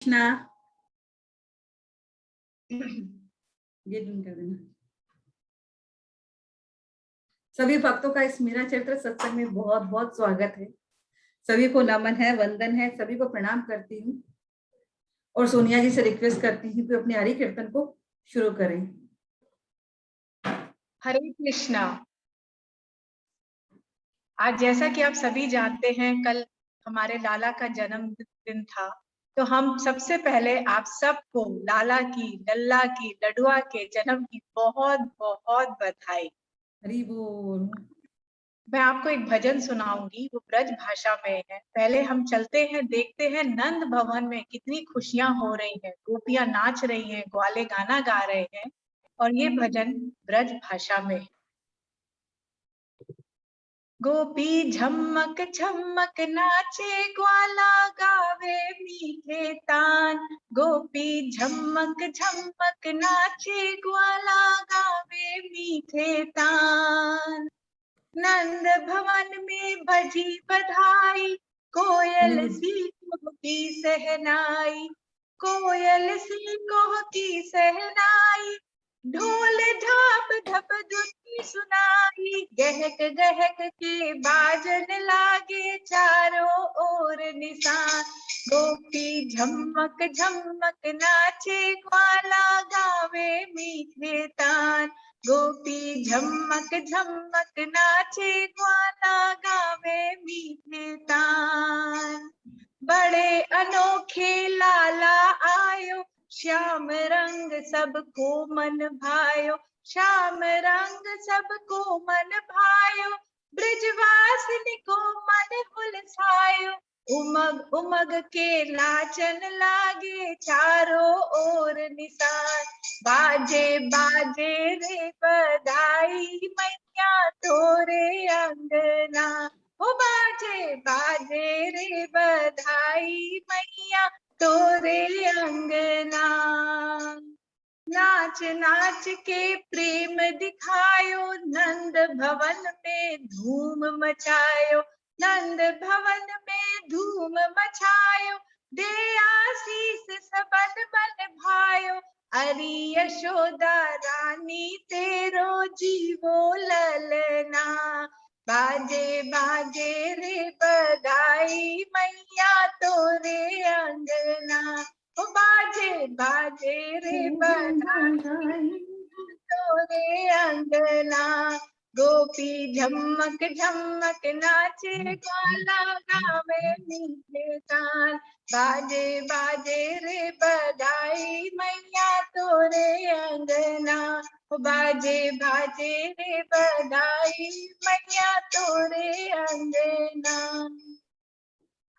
कृष्णा। ये डून कर देना। सभी भक्तों का इस मेरा चरित्र सत्संग में बहुत बहुत स्वागत है। सभी को नमन है, वंदन है, सभी को प्रणाम करती हूँ और सोनिया जी से रिक्वेस्ट करती हूँ कि अपने हरि कीर्तन को शुरू करें। हरे कृष्णा। आज जैसा कि आप सभी जानते हैं, कल हमारे लाला का जन्मदिन था, तो हम सबसे पहले आप सबको लाला की, लल्ला की, लडुआ के जन्म की बहुत बहुत बधाई। हरि बोल। मैं आपको एक भजन सुनाऊंगी, वो ब्रज भाषा में है। पहले हम चलते हैं, देखते हैं नंद भवन में कितनी खुशियां हो रही हैं, गोपियां नाच रही हैं, ग्वाले गाना गा रहे हैं, और ये भजन ब्रज भाषा में है। गोपी झमक झमक नाचे, ग्वाला गावे मीठे तान। गोपी झमक झमक नाचे, ग्वाला गावे मीठे तान। नंद भवन में बजी बधाई, कोयल सी कोकी सहनाई। कोयल सी कोकी सहनाई, ढोल ढाप धप धुनी सुनाई। गहक गहक के बाजन लागे, चारों ओर निशान। गोपी झमक झमक नाचे, ग्वाला गावे मीठे तान। गोपी झमक झमक नाचे, ग्वाला गावे मीठे तान। बड़े अनोखे लाला आयो, श्याम रंग सबको मन भायो। श्याम रंग सबको मन भायो, ब्रजवासिनी को मन उलझायो। उमग उमग के लाचन लागे, चारों ओर निशान। बाजे बाजे रे बधाई, मैया तोरे अंगना। ओ बाजे बाजे रे बधाई, मैया तोरे अंगना। नाच नाच के प्रेम दिखायो, नंद भवन में धूम मचायो। नंद भवन में धूम मचायो, दे आशीष सबन बन भायो। अरि यशोदा रानी तेरो जीवो ललना। बाजे बाजे रे बधाई, मैया तोरे अंगना। ओ बाजे बाजे रे बधाई, तोरे अंगना। गोपी झमक झमक नाचे, ग्वाला गावे मीठे तान। बाजे बाजे रे बधाई, मैया तोरे अंगना। बाजे बाजे रे बधाई, मैया तोरे अंगना।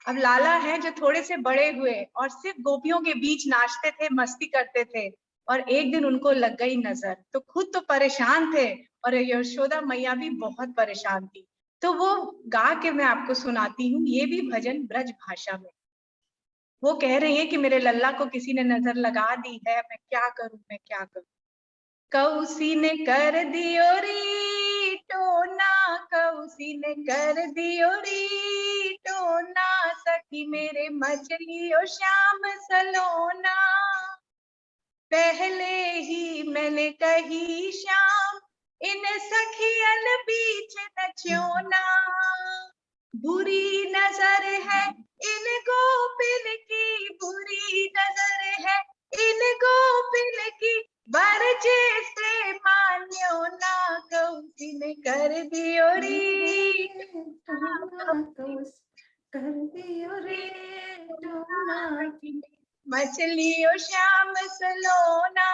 अब लाला है जो थोड़े से बड़े हुए और सिर्फ गोपियों के बीच नाचते थे, मस्ती करते थे, और एक दिन उनको लग गई नजर, तो खुद तो परेशान थे और यशोदा मैया भी बहुत परेशान थी। तो वो गा के मैं आपको सुनाती हूँ, ये भी भजन ब्रज भाषा में। वो कह रही है कि मेरे लल्ला को किसी ने नजर लगा दी है, मैं क्या करूं, मैं क्या करूं। कौसी ने कर दियो री टोना, कौसी ने कर दियो री टोना। सखी मेरे मछलियों श्याम सलोना। पहले ही मैंने कही श्याम, इन सखियन बीच नचोना। बुरी नजर है इन गोपिन की, बुरी नजर है इन गोपिन की, बरजे से मान्यो ना। कौसी ने कर दियो री कर दियो रे टोना। मछलियों श्याम सलोना।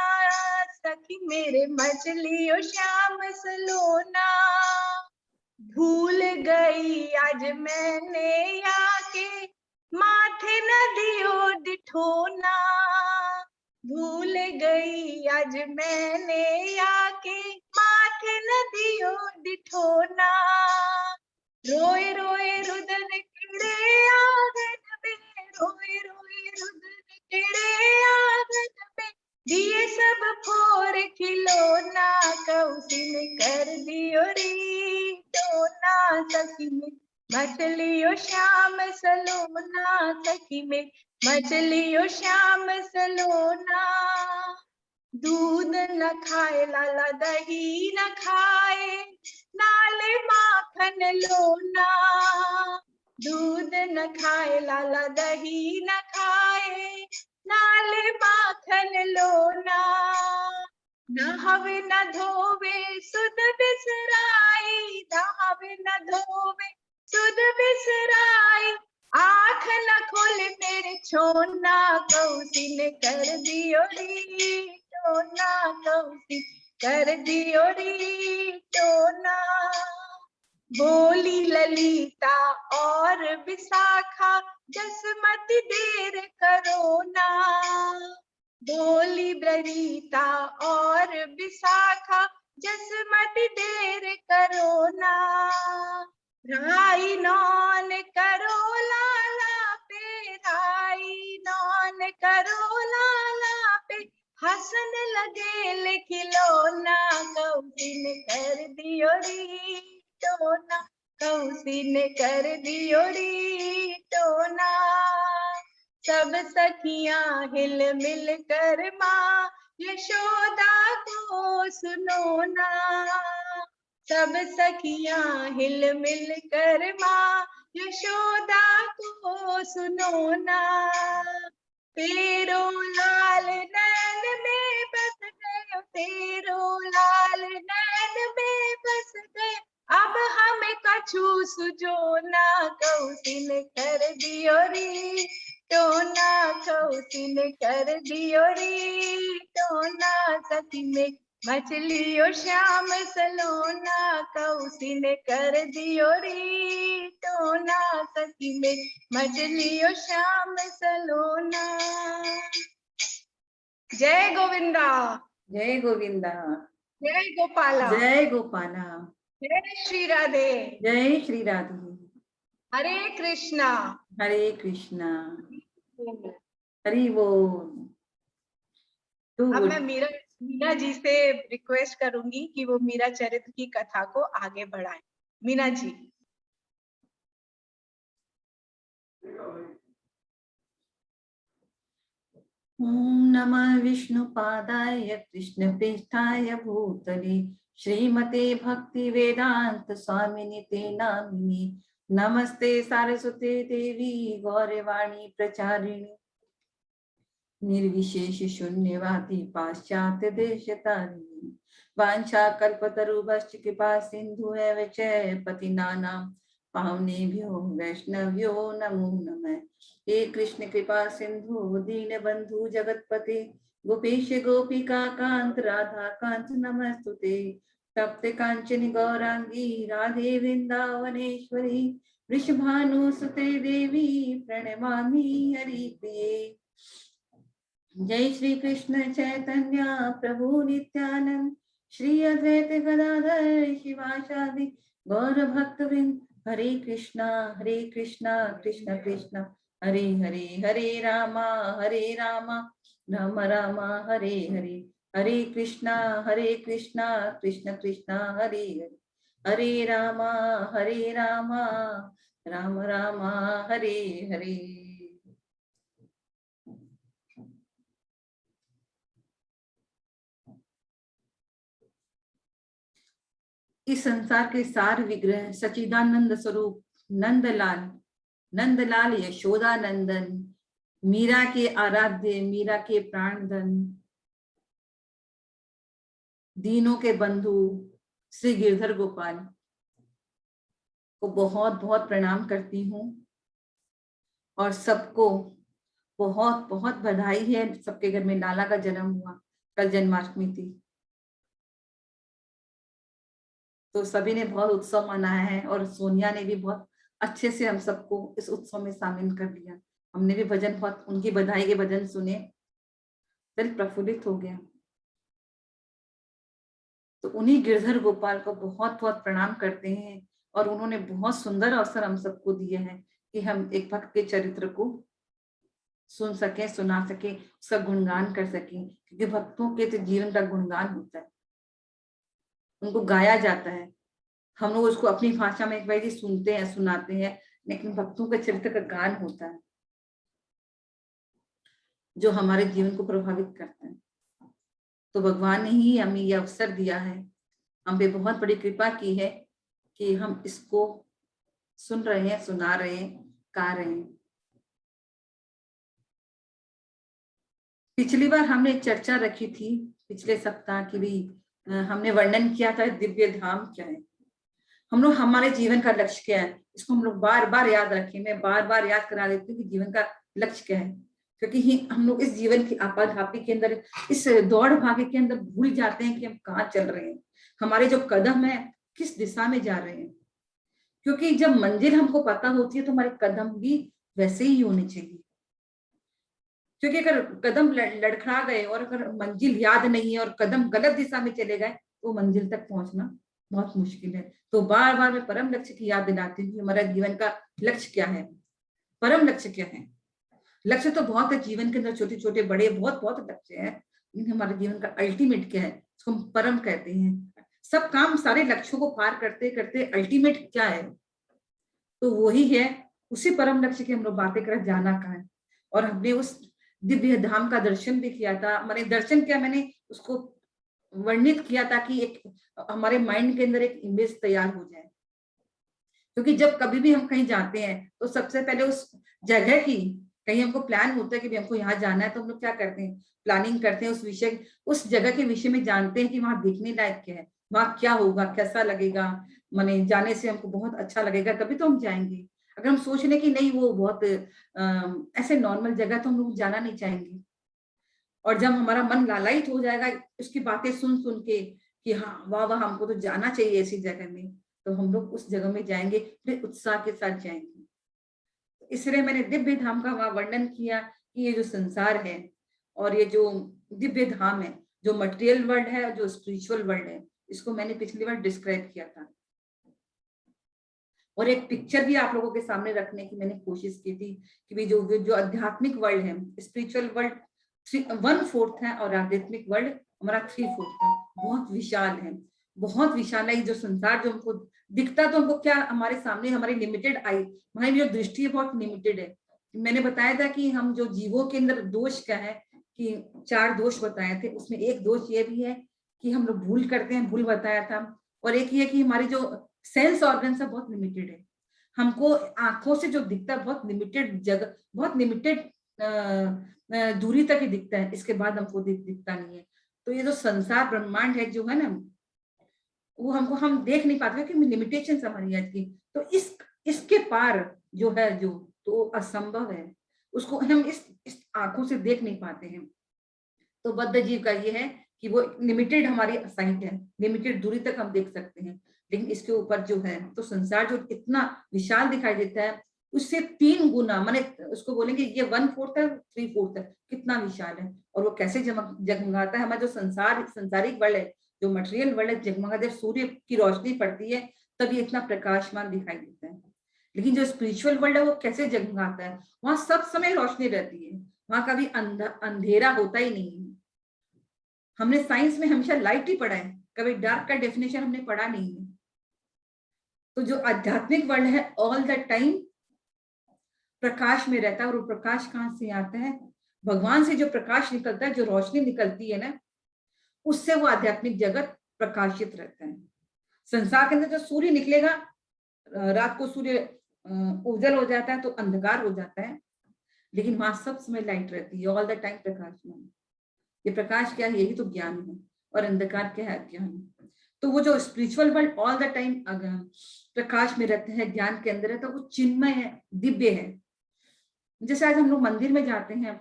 सखी मेरे मछलियों श्याम सलोना। भूल गई आज मैंने आके, माथे नदियों दिठोना। भूल गई आज मैंने आके, माथे नदियों दिठोना। रोए रोए रुदन किड़े आंगन में, रोए रोए रुदन किड़े आंगन में, दिए सब फोर खिलौना। कौसी ने कर दियो री टोना। सखी में मछलियों श्याम सलोना। सखी में मछलियों श्याम सलोना, दूध न खाए लाला दही न खाए, नाले माखन लोना। दूध न खाए लाला दही न खाए, नाले माखन लोना। नहावे न धोवे सुध बिसराई, नहावे न धोवे सुध बिसराई, आँख न खोले मेरे छोना, कौसी ने कर दियो री टोना, कौसी कर दियो री टोना। बोली ललिता और विशाखा, जसमति देर करो ना। बोली ब्ररीता और विशाखा, जसमति देर करो ना। राई नौन करो लाला पे, राई नौन करो लाला पे, हसन लगे खिलौना, कौसी ने कर दियो री टोना, कौसी ने कर दियो री टोना। सब सखियां हिल मिल कर माँ यशोदा को सुनो ना। सब सखियां हिल मिल कर माँ यशोदा को सुनो ना। तेरो लाल नैन में बस गए, तेरो लाल नैन में बस गए, अब हमें कछु सुझो ना, कौसी ने कर दियो री टोना, कौसी ने कर दियो री टोना। सखी में मछलियों श्याम सलोना, कौसी ने कर दियो री टोना, सखी में मछलियों श्याम सलोना। जय गोविंदा, जय गोविंदा, जय गोपाला, जय गोपाला, जय श्री राधे, जय श्री राधे। हरे कृष्णा, हरे कृष्णा, हरि बोल। अब मैं मीना जी से रिक्वेस्ट करूंगी कि वो मीरा चरित्र की कथा को आगे बढ़ाएं। मीना जी। ओम नमः विष्णुपादाय कृष्णप्रेष्ठाय भूतले श्रीमते भक्ति वेदांत स्वामिनि ते नामिनि। नमस्ते सारस्वते देवी गौरवाणी प्रचारिणी, निर्विशेष शून्यवादी पाश्चात्य देश तारिणी। वांछा कल्पतरुभ्यश्च कृपा सिंधु एव च पतितानां पावनेभ्यो वैष्णव्यो नमो नमः। हे कृष्ण कृपा सिंधु दीन बंधु जगतपते, गोपेश गोपिका कांत राधा कांत नमस्तुते। तप्त कांचन गौरांगी राधे वृंदावनेश्वरी, वृषभानुसुते देवी प्रणमामि हरिप्रिये। जय श्री कृष्ण चैतन्य प्रभु नित्यानंद, श्री अद्वैत गदाधर शिवासादि गौर भक्तवृंद। हरे कृष्णा कृष्ण कृष्ण हरे हरे, हरे रामा राम राम हरे हरे। हरे कृष्णा कृष्ण कृष्ण हरे हरे, हरे रामा राम राम हरे हरे। इस संसार के सार विग्रह सचिदानंद स्वरूप नंदलाल यशोदा नंदन, मीरा के आराध्य, मीरा के प्राणधन, दीनों के बंधु श्री गिरधर गोपाल को बहुत बहुत प्रणाम करती हूँ। और सबको बहुत बहुत बधाई है। सबके घर में लाला का जन्म हुआ, कल जन्माष्टमी थी, तो सभी ने बहुत उत्सव मनाया है। और सोनिया ने भी बहुत अच्छे से हम सबको इस उत्सव में शामिल कर लिया। हमने भी भजन, बहुत उनकी बधाई के भजन सुने, दिल प्रफुल्लित हो गया। तो उन्हीं गिरधर गोपाल को बहुत बहुत प्रणाम करते हैं। और उन्होंने बहुत सुंदर अवसर हम सबको दिया है कि हम एक भक्त के चरित्र को सुन सके, सुना सके, उसका गुणगान कर सके, क्योंकि भक्तों के तो जीवन का गुणगान होता है, उनको गाया जाता है। हम लोग उसको अपनी भाषा में एक बार सुनते हैं, सुनाते हैं, लेकिन भक्तों के चरित्र का गान होता है। जो हमारे जीवन को प्रभावित करते हैं। तो भगवान ने ही हमें ये अवसर दिया है, हम पे बहुत बड़ी कृपा की है कि हम इसको सुन रहे हैं, सुना रहे हैं, गा रहे हैं। पिछली बार हमने चर्चा रखी थी पिछले सप्ताह की भी, हमने वर्णन किया था दिव्य धाम क्या है, हम लोग हमारे जीवन का लक्ष्य क्या है, इसको हम लोग बार बार याद रखें। मैं बार बार याद करा देती हूँ कि जीवन का लक्ष्य क्या है, क्योंकि हम लोग इस जीवन की आपाधापी के अंदर, इस दौड़ भागे के अंदर भूल जाते हैं कि हम कहाँ चल रहे हैं, हमारे जो कदम है किस दिशा में जा रहे हैं। क्योंकि जब मंजिल हमको पता होती है तो हमारे कदम भी वैसे ही होने चाहिए। क्योंकि अगर कदम लड़खड़ा गए और अगर मंजिल याद नहीं है और कदम गलत दिशा में चले गए तो मंजिल तक पहुंचना बहुत मुश्किल है। तो बार बार मैं परम लक्ष्य की याद दिलाती हूँ कि हमारा जीवन का लक्ष्य क्या है, परम लक्ष्य क्या है। लक्ष्य तो बहुत है जीवन के अंदर, छोटे छोटे बड़े बहुत बहुत लक्ष्य है, लेकिन हमारे जीवन का अल्टीमेट क्या है, इसको हम परम कहते हैं। सब काम सारे लक्ष्यों को पार करते करते अल्टीमेट क्या है, तो वही है, उसी परम लक्ष्य की हम लोग बातें कर, जाना कहाँ है। और हमने उस दिव्य धाम का दर्शन भी किया था। मैंने दर्शन किया, मैंने उसको वर्णित किया था कि एक हमारे माइंड के अंदर एक इमेज तैयार हो जाए। क्योंकि जब कभी भी हम कहीं जाते हैं तो सबसे पहले उस जगह की, कहीं हमको प्लान होता है कि हमको यहाँ जाना है, तो हम लोग क्या करते हैं, प्लानिंग करते हैं, उस विषय, उस जगह के विषय में जानते हैं कि वहां देखने लायक क्या है, वहां क्या होगा, कैसा लगेगा, माने जाने से हमको बहुत अच्छा लगेगा, तभी तो हम जाएंगे। अगर हम सोच लें कि नहीं वो बहुत ऐसे नॉर्मल जगह, तो हम लोग जाना नहीं चाहेंगे। और जब हमारा मन लालायित हो जाएगा उसकी बातें सुन सुन के कि हाँ वाह वाह हमको तो जाना चाहिए ऐसी जगह में, तो हम लोग उस जगह में जाएंगे, फिर उत्साह के साथ जाएंगे। इसलिए मैंने दिव्य धाम का वहां वर्णन किया कि ये जो संसार है और ये जो दिव्य धाम है, जो मटेरियल वर्ल्ड है, जो स्पिरिचुअल वर्ल्ड है, इसको मैंने पिछली बार डिस्क्राइब किया था। और एक पिक्चर भी आप लोगों के सामने रखने की मैंने कोशिश की थी कि भी जो जो आध्यात्मिक वर्ल्ड है, स्पिरिचुअल वर्ल्ड 1/4 है और आध्यात्मिक वर्ल्ड हमारा 3/4 है। बहुत विशाल है, बहुत विशाल है। जो संसार जो हमको दिखता, तो हमको क्या हमारे सामने, हमारी लिमिटेड आई, हमारी जो दृष्टि है बहुत लिमिटेड है। मैंने बताया था कि हम जो जीवों के अंदर दोष क्या है, कि 4 दोष बताए थे, उसमें एक दोष ये भी है कि हम लोग भूल करते हैं, भूल बताया था। और एक ये कि हमारी जो सेंस ऑर्गन सब बहुत लिमिटेड है, हमको आंखों से जो दिखता है बहुत लिमिटेड जगह, बहुत लिमिटेड दूरी तक ही दिखता है, इसके बाद हमको दिखता नहीं है। तो ये जो संसार ब्रह्मांड है जो है ना, वो हमको हम देख नहीं पाते क्योंकि लिमिटेशन हमारी आज की। तो इसके पार जो है, जो तो असंभव है, उसको हम इस आंखों से देख नहीं पाते हैं। तो बद्ध जीव का ये है कि वो लिमिटेड हमारी साइट है, लिमिटेड दूरी तक हम देख सकते हैं, लेकिन इसके ऊपर जो है तो संसार जो इतना विशाल दिखाई देता है, उससे 3 गुना, माने उसको बोलेंगे ये 1/4 है, 3/4 है, कितना विशाल है। और वो कैसे जगमगाता है, हमारा जो संसारिक वर्ल्ड है, जो मटेरियल वर्ल्ड है, जगमगाता है, सूर्य की रोशनी पड़ती है तब ये इतना प्रकाशमान दिखाई देता है। लेकिन जो स्पिरिचुअल वर्ल्ड है वो कैसे जगमगाता है, वहां सब समय रोशनी रहती है, वहां कभी अंधेरा होता ही नहीं है। हमने साइंस में हमेशा लाइट ही पढ़ा है, कभी डार्क का डेफिनेशन हमने पढ़ा नहीं है। तो जो आध्यात्मिक वर्ल्ड है ऑल द टाइम प्रकाश में रहता है। और वो प्रकाश कहां से आता है, भगवान से जो प्रकाश निकलता है, जो रोशनी निकलती है ना, उससे वो आध्यात्मिक जगत प्रकाशित रहता है। संसार के अंदर जो सूर्य निकलेगा, रात को सूर्य उज्जवल हो जाता है तो अंधकार हो जाता है, लेकिन वहां सब समय लाइट रहती है, ऑल द टाइम प्रकाशमान। ये प्रकाश क्या है, यही तो ज्ञान है। और अंधकार क्या है, अज्ञान। तो वो जो spiritual world all the time प्रकाश में रहते हैं, ज्ञान के अंदर है, तो वो चिन्मय है, दिव्य है। जैसे आज हम लोग मंदिर में जाते हैं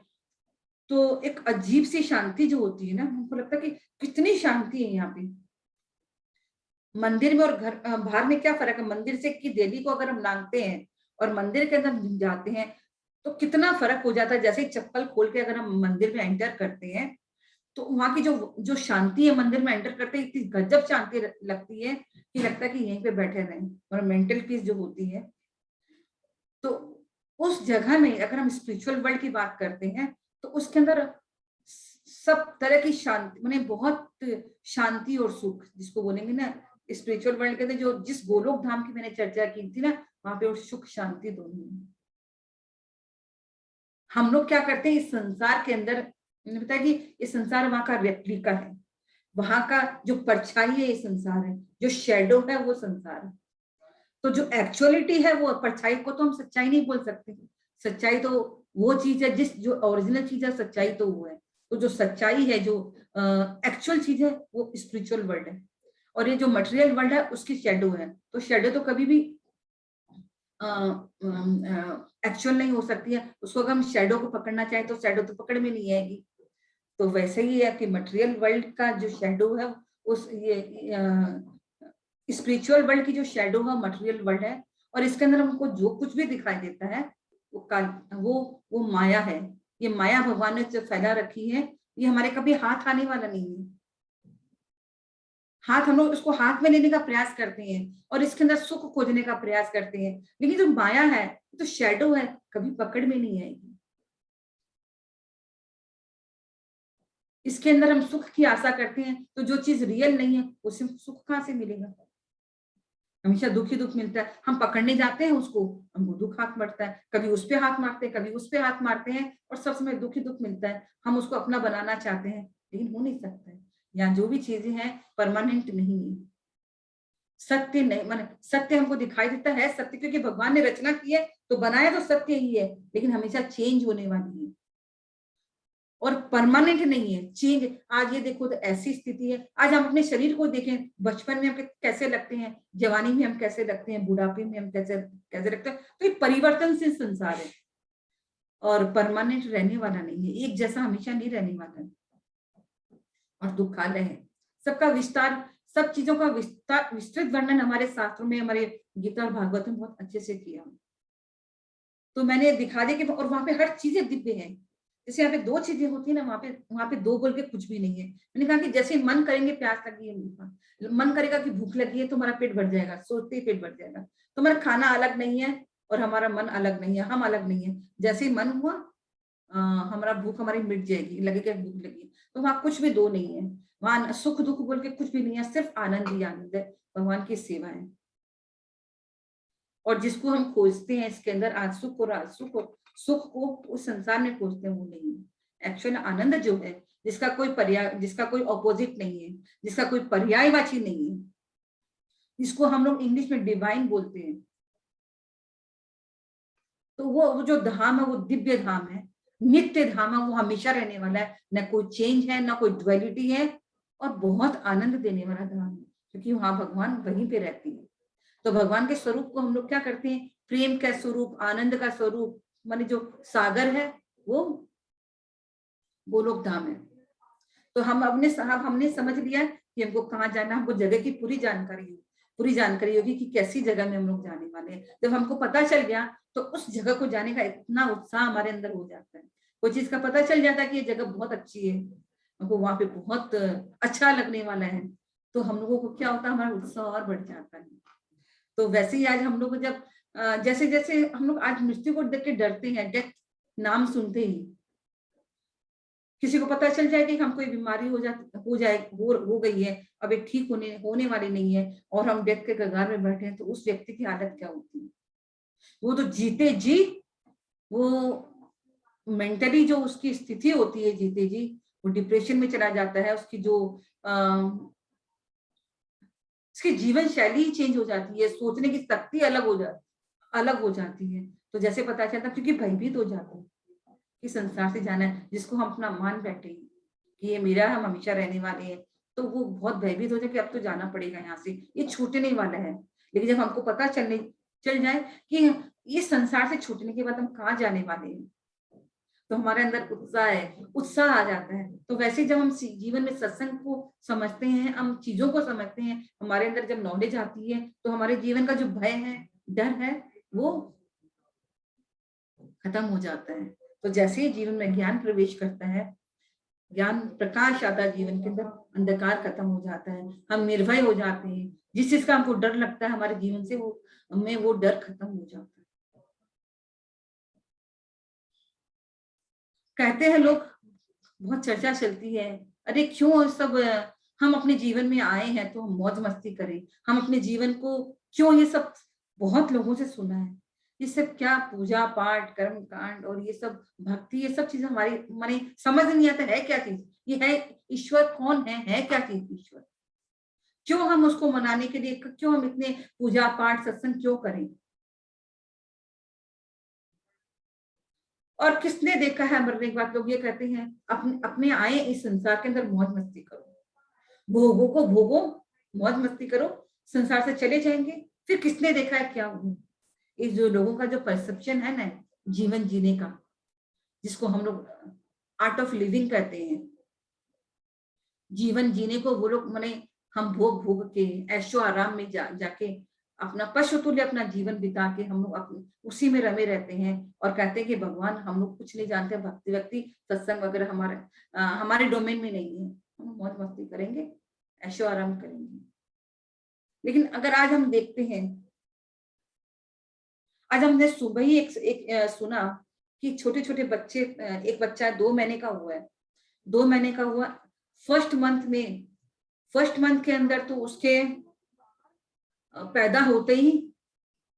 तो एक अजीब सी शांति जो होती है ना, हमको लगता है कि कितनी शांति है यहाँ पे। मंदिर में और घर बाहर में क्या फर्क है, मंदिर से की देवी को अगर हम मांगते हैं और मंदिर के अंदर जाते हैं तो कितना फर्क हो जाता है। जैसे चप्पल खोल के अगर हम मंदिर में एंटर करते हैं तो वहां की जो जो शांति है, मंदिर में एंटर करते ही इतनी गजब शांति लगती है कि लगता है कि यहीं पे बैठे रहें, और मेंटल पीस जो होती है। तो उस जगह में अगर हम स्पिरिचुअल वर्ल्ड की बात करते हैं तो उसके अंदर सब तरह की शांति, माने बहुत शांति और सुख जिसको बोलेंगे ना, स्पिरिचुअल वर्ल्ड के अंदर जो जिस गोलोक धाम की मैंने चर्चा की थी ना, वहां पे और सुख शांति दोनों है। हम लोग क्या करते हैं इस संसार के अंदर, मैंने बताया कि इस संसार वहां का रेप्लिका है, वहां का जो परछाई है ये संसार है, जो शेडो है वो संसार है। तो जो एक्चुअलिटी है वो परछाई को तो हम सच्चाई नहीं बोल सकते। सच्चाई तो वो चीज है जिस जो ओरिजिनल चीज है, सच्चाई तो वो है। तो जो सच्चाई है, जो एक्चुअल चीज है वो स्पिरिचुअल वर्ल्ड है, और ये जो मटेरियल वर्ल्ड है उसकी शेडो है। तो शेडो तो कभी भी एक्चुअल नहीं हो सकती है। उसको अगर हम शेडो को पकड़ना चाहें तो शेडो तो पकड़ में नहीं आएगी। तो वैसे ही है कि मटेरियल वर्ल्ड का जो शेडो है, उस ये स्पिरिचुअल वर्ल्ड की जो शेडो है मटेरियल वर्ल्ड है, और इसके अंदर हमको जो कुछ भी दिखाई देता है वो काल वो माया है। ये माया भगवान ने जो फैला रखी है, ये हमारे कभी हाथ आने वाला नहीं है। हाथ हम लोग उसको हाथ में लेने का प्रयास करते हैं और इसके अंदर सुख खोजने का प्रयास करते हैं, लेकिन जो माया है तो शेडो है, कभी पकड़ में नहीं आएगी। इसके अंदर हम सुख की आशा करते हैं, तो जो चीज रियल नहीं है उससे सुख कहां से मिलेगा? हमेशा दुख ही दुख मिलता है। हम पकड़ने जाते हैं उसको, हमको दुख हाथ मारता है, कभी उस पे हाथ मारते हैं, कभी उस पे हाथ मारते हैं, और सब समय दुख ही दुख मिलता है। हम उसको अपना बनाना चाहते हैं, लेकिन हो नहीं सकता है। यहाँ जो भी चीजें हैं परमानेंट नहीं है। सत्य नहीं, माने सत्य हमको दिखाई देता है सत्य, क्योंकि भगवान ने रचना की है तो बनाया तो सत्य ही है, लेकिन हमेशा चेंज होने वाली है और परमानेंट नहीं है चेंज। आज ये देखो तो ऐसी स्थिति है, आज हम अपने शरीर को देखें, बचपन में हम कैसे लगते हैं, जवानी में हम कैसे लगते हैं, बुढ़ापे में हम कैसे कैसे लगते हैं। तो ये परिवर्तनशील संसार है और परमानेंट रहने वाला नहीं है, एक जैसा हमेशा नहीं रहने वाला है। और दुखालय है सबका विस्तार, सब चीजों का विस्तार विस्तृत वर्णन हमारे शास्त्रों में, हमारे गीता और भागवत में बहुत अच्छे से किया। तो मैंने दिखा दिया कि और वहां पे हर चीजें दिव्य है। जैसे यहाँ पे दो चीजें होती है ना, वहां पे दो बोल के कुछ भी नहीं है। मैंने कहा कि जैसे मन करेंगे प्यास लगी है, मन करेगा कि भूख लगी है, तो हमारा पेट भर जाएगा, सोचते ही पेट भर जाएगा। तो हमारा खाना अलग नहीं है और हमारा मन अलग नहीं है, हम अलग नहीं है। जैसे ही मन हुआ हमारा भूख हमारी मिट जाएगी, लगेगा भूख लगी। तो वहां कुछ भी दो नहीं है, वहां सुख दुख बोल के कुछ भी नहीं है, सिर्फ आनंद ही आनंद है, भगवान की सेवा है। और जिसको हम खोजते हैं इसके अंदर आज सुख और सुख को उस संसार में खोजते हैं, वो नहीं है। एक्चुअल आनंद जो है, जिसका कोई ऑपोजिट नहीं है, जिसका कोई पर्यायवाची नहीं है, जिसको हम लोग इंग्लिश में डिवाइन बोलते हैं। तो वो जो धाम है वो दिव्य धाम है, नित्य धाम है, वो हमेशा रहने वाला है, न कोई चेंज है, न कोई ड्युअलिटी है, और बहुत आनंद देने वाला धाम है, क्योंकि वहां भगवान वहीं पे रहती है। तो भगवान के स्वरूप को हम लोग क्या करते हैं, प्रेम का स्वरूप, आनंद का स्वरूप, माने जो सागर है वो गोलोक धाम है। तो हमने समझ लिया कि हमको कहाँ जाना, हमको जगह की पूरी जानकारी होगी कि कैसी जगह में हम लोग जाने वाले हैं। जब हमको पता चल गया तो उस जगह को जाने का इतना उत्साह हमारे अंदर हो जाता है। कोई चीज का पता चल जाता है कि ये जगह बहुत अच्छी है, हमको वहां पे बहुत अच्छा लगने वाला है, तो हम लोगों को क्या होता है, हमारा उत्साह और बढ़ जाता है। तो वैसे ही आज हम लोग जब जैसे जैसे हम लोग आज मृत्यु को देख के डरते हैं, डेथ नाम सुनते ही, किसी को पता चल जाए कि हमको कोई बीमारी हो गई है, अब एक ठीक होने वाली नहीं है, और हम डेथ के कगार में बैठे हैं, तो उस व्यक्ति की हालत क्या होती है? वो तो जीते जी, वो मेंटली जो उसकी स्थिति होती है, जीते जी वो डिप्रेशन में चला जाता है। उसकी जो उसकी जीवन शैली ही चेंज हो जाती है, सोचने की शक्ति अलग हो जाती है। तो जैसे पता चलता है, क्योंकि भयभीत हो जाते हैं कि संसार से जाना है, जिसको हम अपना मान बैठे हैं कि ये मेरा, हम हमेशा रहने वाले हैं, तो वो बहुत भयभीत हो जाए कि अब तो जाना पड़ेगा यहाँ से, ये छूटने वाला है। लेकिन जब हमको पता चल जाए कि ये संसार से छूटने के बाद हम कहाँ जाने वाले हैं, तो हमारे अंदर उत्साह आ जाता है। तो वैसे जब हम जीवन में सत्संग को समझते हैं, हम चीजों को समझते हैं, हमारे अंदर जब नॉलेज आती है, तो हमारे जीवन का जो भय है, डर है, वो खत्म हो जाता है। तो जैसे ही जीवन में ज्ञान प्रवेश करता है, ज्ञान प्रकाश आता है जीवन के अंदर, अंधकार खत्म हो जाता है, हम निर्भय हो जाते हैं। जिस चीज का हमको डर लगता है हमारे जीवन से, वो डर खत्म हो जाता है। कहते हैं लोग, बहुत चर्चा चलती है, अरे क्यों सब हम अपने जीवन में आए हैं तो हम मौज मस्ती करें, हम अपने जीवन को क्यों ये सब, बहुत लोगों से सुना है ये सब क्या पूजा पाठ कर्म कांड और ये सब भक्ति, ये सब चीजें हमारी माने समझ नहीं आता है क्या चीज ये है। ईश्वर कौन है क्या चीज ईश्वर? क्यों हम उसको मनाने के लिए, क्यों हम इतने पूजा पाठ सत्संग क्यों करें? और किसने देखा है मरने के बाद लोग ये कहते हैं अपने अपने आए इस संसार के अंदर मौज मस्ती करो, भोगों को भोगो, मौज मस्ती करो, संसार से चले जाएंगे। फिर किसने देखा है क्या हुआ? ये जो लोगों का जो परसेप्शन है ना जीवन जीने का, जिसको हम लोग आर्ट ऑफ लिविंग कहते हैं, जीवन जीने को वो लोग माने हम भोग भोग के ऐशो आराम में जाके अपना पशु तुल्य अपना जीवन बिता के हम लोग अपने उसी में रमे रहते हैं और कहते हैं कि भगवान हम लोग कुछ नहीं जानते, भक्ति व्यक्ति सत्संग वगैरह हमारे डोमेन में नहीं है, हम मौज मस्ती करेंगे, ऐशो आराम करेंगे। लेकिन अगर आज हम देखते हैं, आज हमने सुबह ही एक सुना कि छोटे छोटे बच्चे, एक बच्चा 2 महीने का हुआ है, 2 महीने का हुआ, फर्स्ट मंथ के अंदर तो उसके पैदा होते ही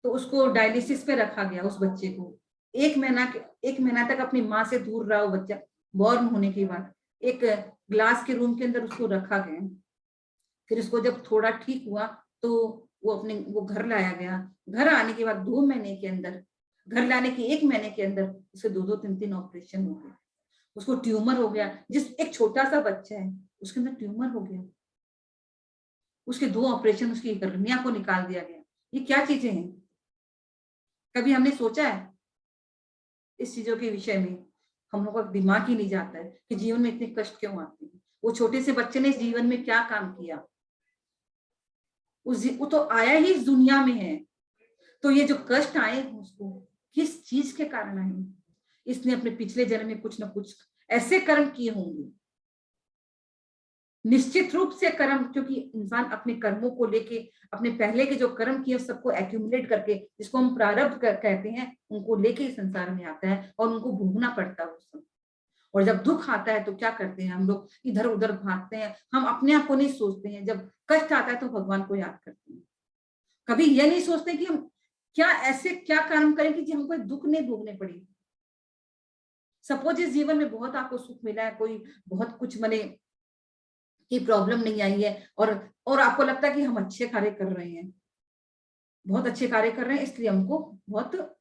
तो उसको डायलिसिस पे रखा गया उस बच्चे को। 1 महीना तक अपनी माँ से दूर रहा वो बच्चा, बॉर्न होने के बाद एक ग्लास के रूम के अंदर उसको रखा गया। फिर उसको जब थोड़ा ठीक हुआ तो वो घर लाया गया। घर आने के बाद 2 महीने के अंदर, घर लाने के 1 महीने के अंदर उसे 2-3 ऑपरेशन हो गए। उसको ट्यूमर हो गया, जिस एक छोटा सा बच्चा है उसके अंदर ट्यूमर हो गया, उसके 2 ऑपरेशन, उसकी हर्निया को निकाल दिया गया। ये क्या चीजें हैं? कभी हमने सोचा है इस चीजों के विषय में? हम लोग का दिमाग ही नहीं जाता है कि जीवन में इतने कष्ट क्यों आते हैं। वो छोटे से बच्चे ने इस जीवन में क्या काम किया, वो तो आया ही इस दुनिया में है, तो ये जो कष्ट आए उसको किस चीज के कारण आए? इसने अपने पिछले जन्म में कुछ ना कुछ ऐसे कर्म किए होंगे, निश्चित रूप से कर्म, क्योंकि इंसान अपने कर्मों को लेके अपने पहले के जो कर्म किए सबको एक्यूमुलेट करके, जिसको हम प्रारब्ध कहते हैं, उनको लेके इस संसार में आता है और उनको भोगना पड़ता है उसको। और जब दुख आता है तो क्या करते हैं हम लोग? इधर उधर भागते हैं, हम अपने आप को नहीं सोचते हैं। जब कष्ट आता है तो भगवान को याद करते हैं। कभी यह नहीं सोचते कि हम क्या ऐसे क्या कर्म करें कि हमको दुख नहीं भोगने पड़े। सपोज इस जीवन में बहुत आपको सुख मिला है, कोई बहुत कुछ मने की प्रॉब्लम नहीं आई है, और आपको लगता है कि हम अच्छे कार्य कर रहे हैं, बहुत अच्छे कार्य कर रहे हैं, इसलिए हमको बहुत